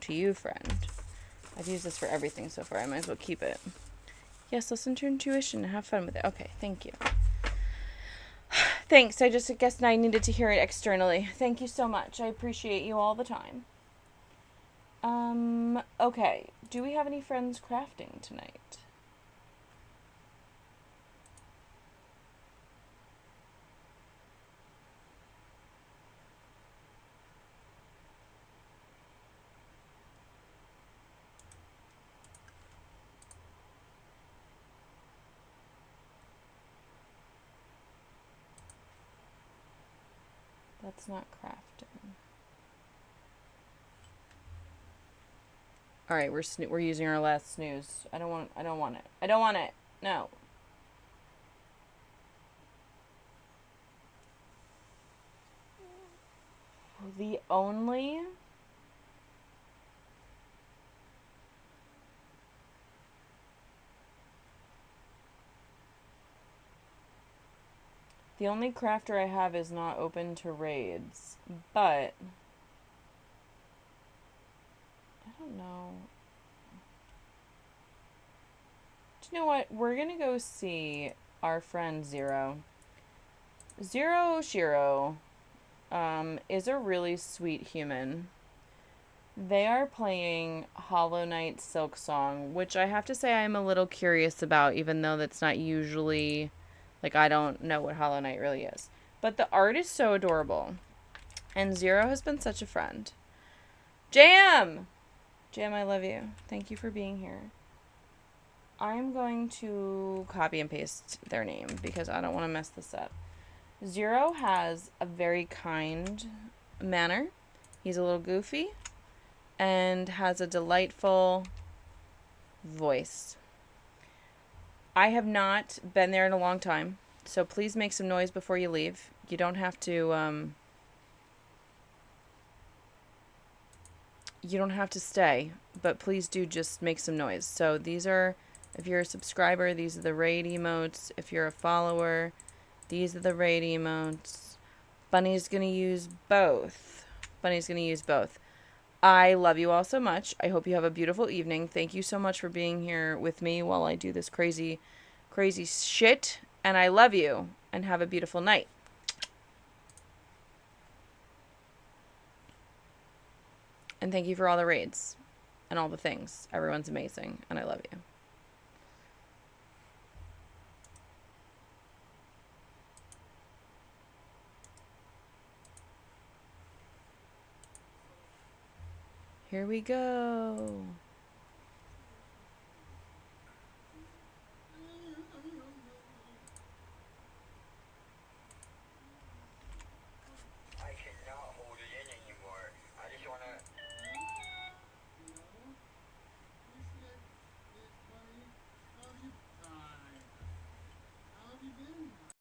you, friend. I've used this for everything so far. I might as well keep it. Yes, listen to your intuition and have fun with it. Okay, thank you. Thanks. I guess I needed to hear it externally. Thank you so much. I appreciate you all the time. Okay. Do we have any friends crafting tonight? That's not crafting. All right, we're using our last snooze. I don't want it. I don't want it. No. The only crafter I have is not open to raids, but I don't know. Do you know what? We're gonna go see our friend Zero. Zero Shiro is a really sweet human. They are playing Hollow Knight Silksong, which I have to say I'm a little curious about, even though that's not usually, like, I don't know what Hollow Knight really is. But the art is so adorable. And Zero has been such a friend. Jam! Jam, I love you. Thank you for being here. I'm going to copy and paste their name because I don't want to mess this up. Zero has a very kind manner. He's a little goofy and has a delightful voice. I have not been there in a long time, so please make some noise before you leave. You don't have to, you don't have to stay, but please do just make some noise. So these are, if you're a subscriber, these are the raid emotes. If you're a follower, these are the raid emotes. Bunny's going to use both. I love you all so much. I hope you have a beautiful evening. Thank you so much for being here with me while I do this crazy, crazy shit. And I love you. And have a beautiful night. And thank you for all the raids. And all the things. Everyone's amazing. And I love you. Here we go.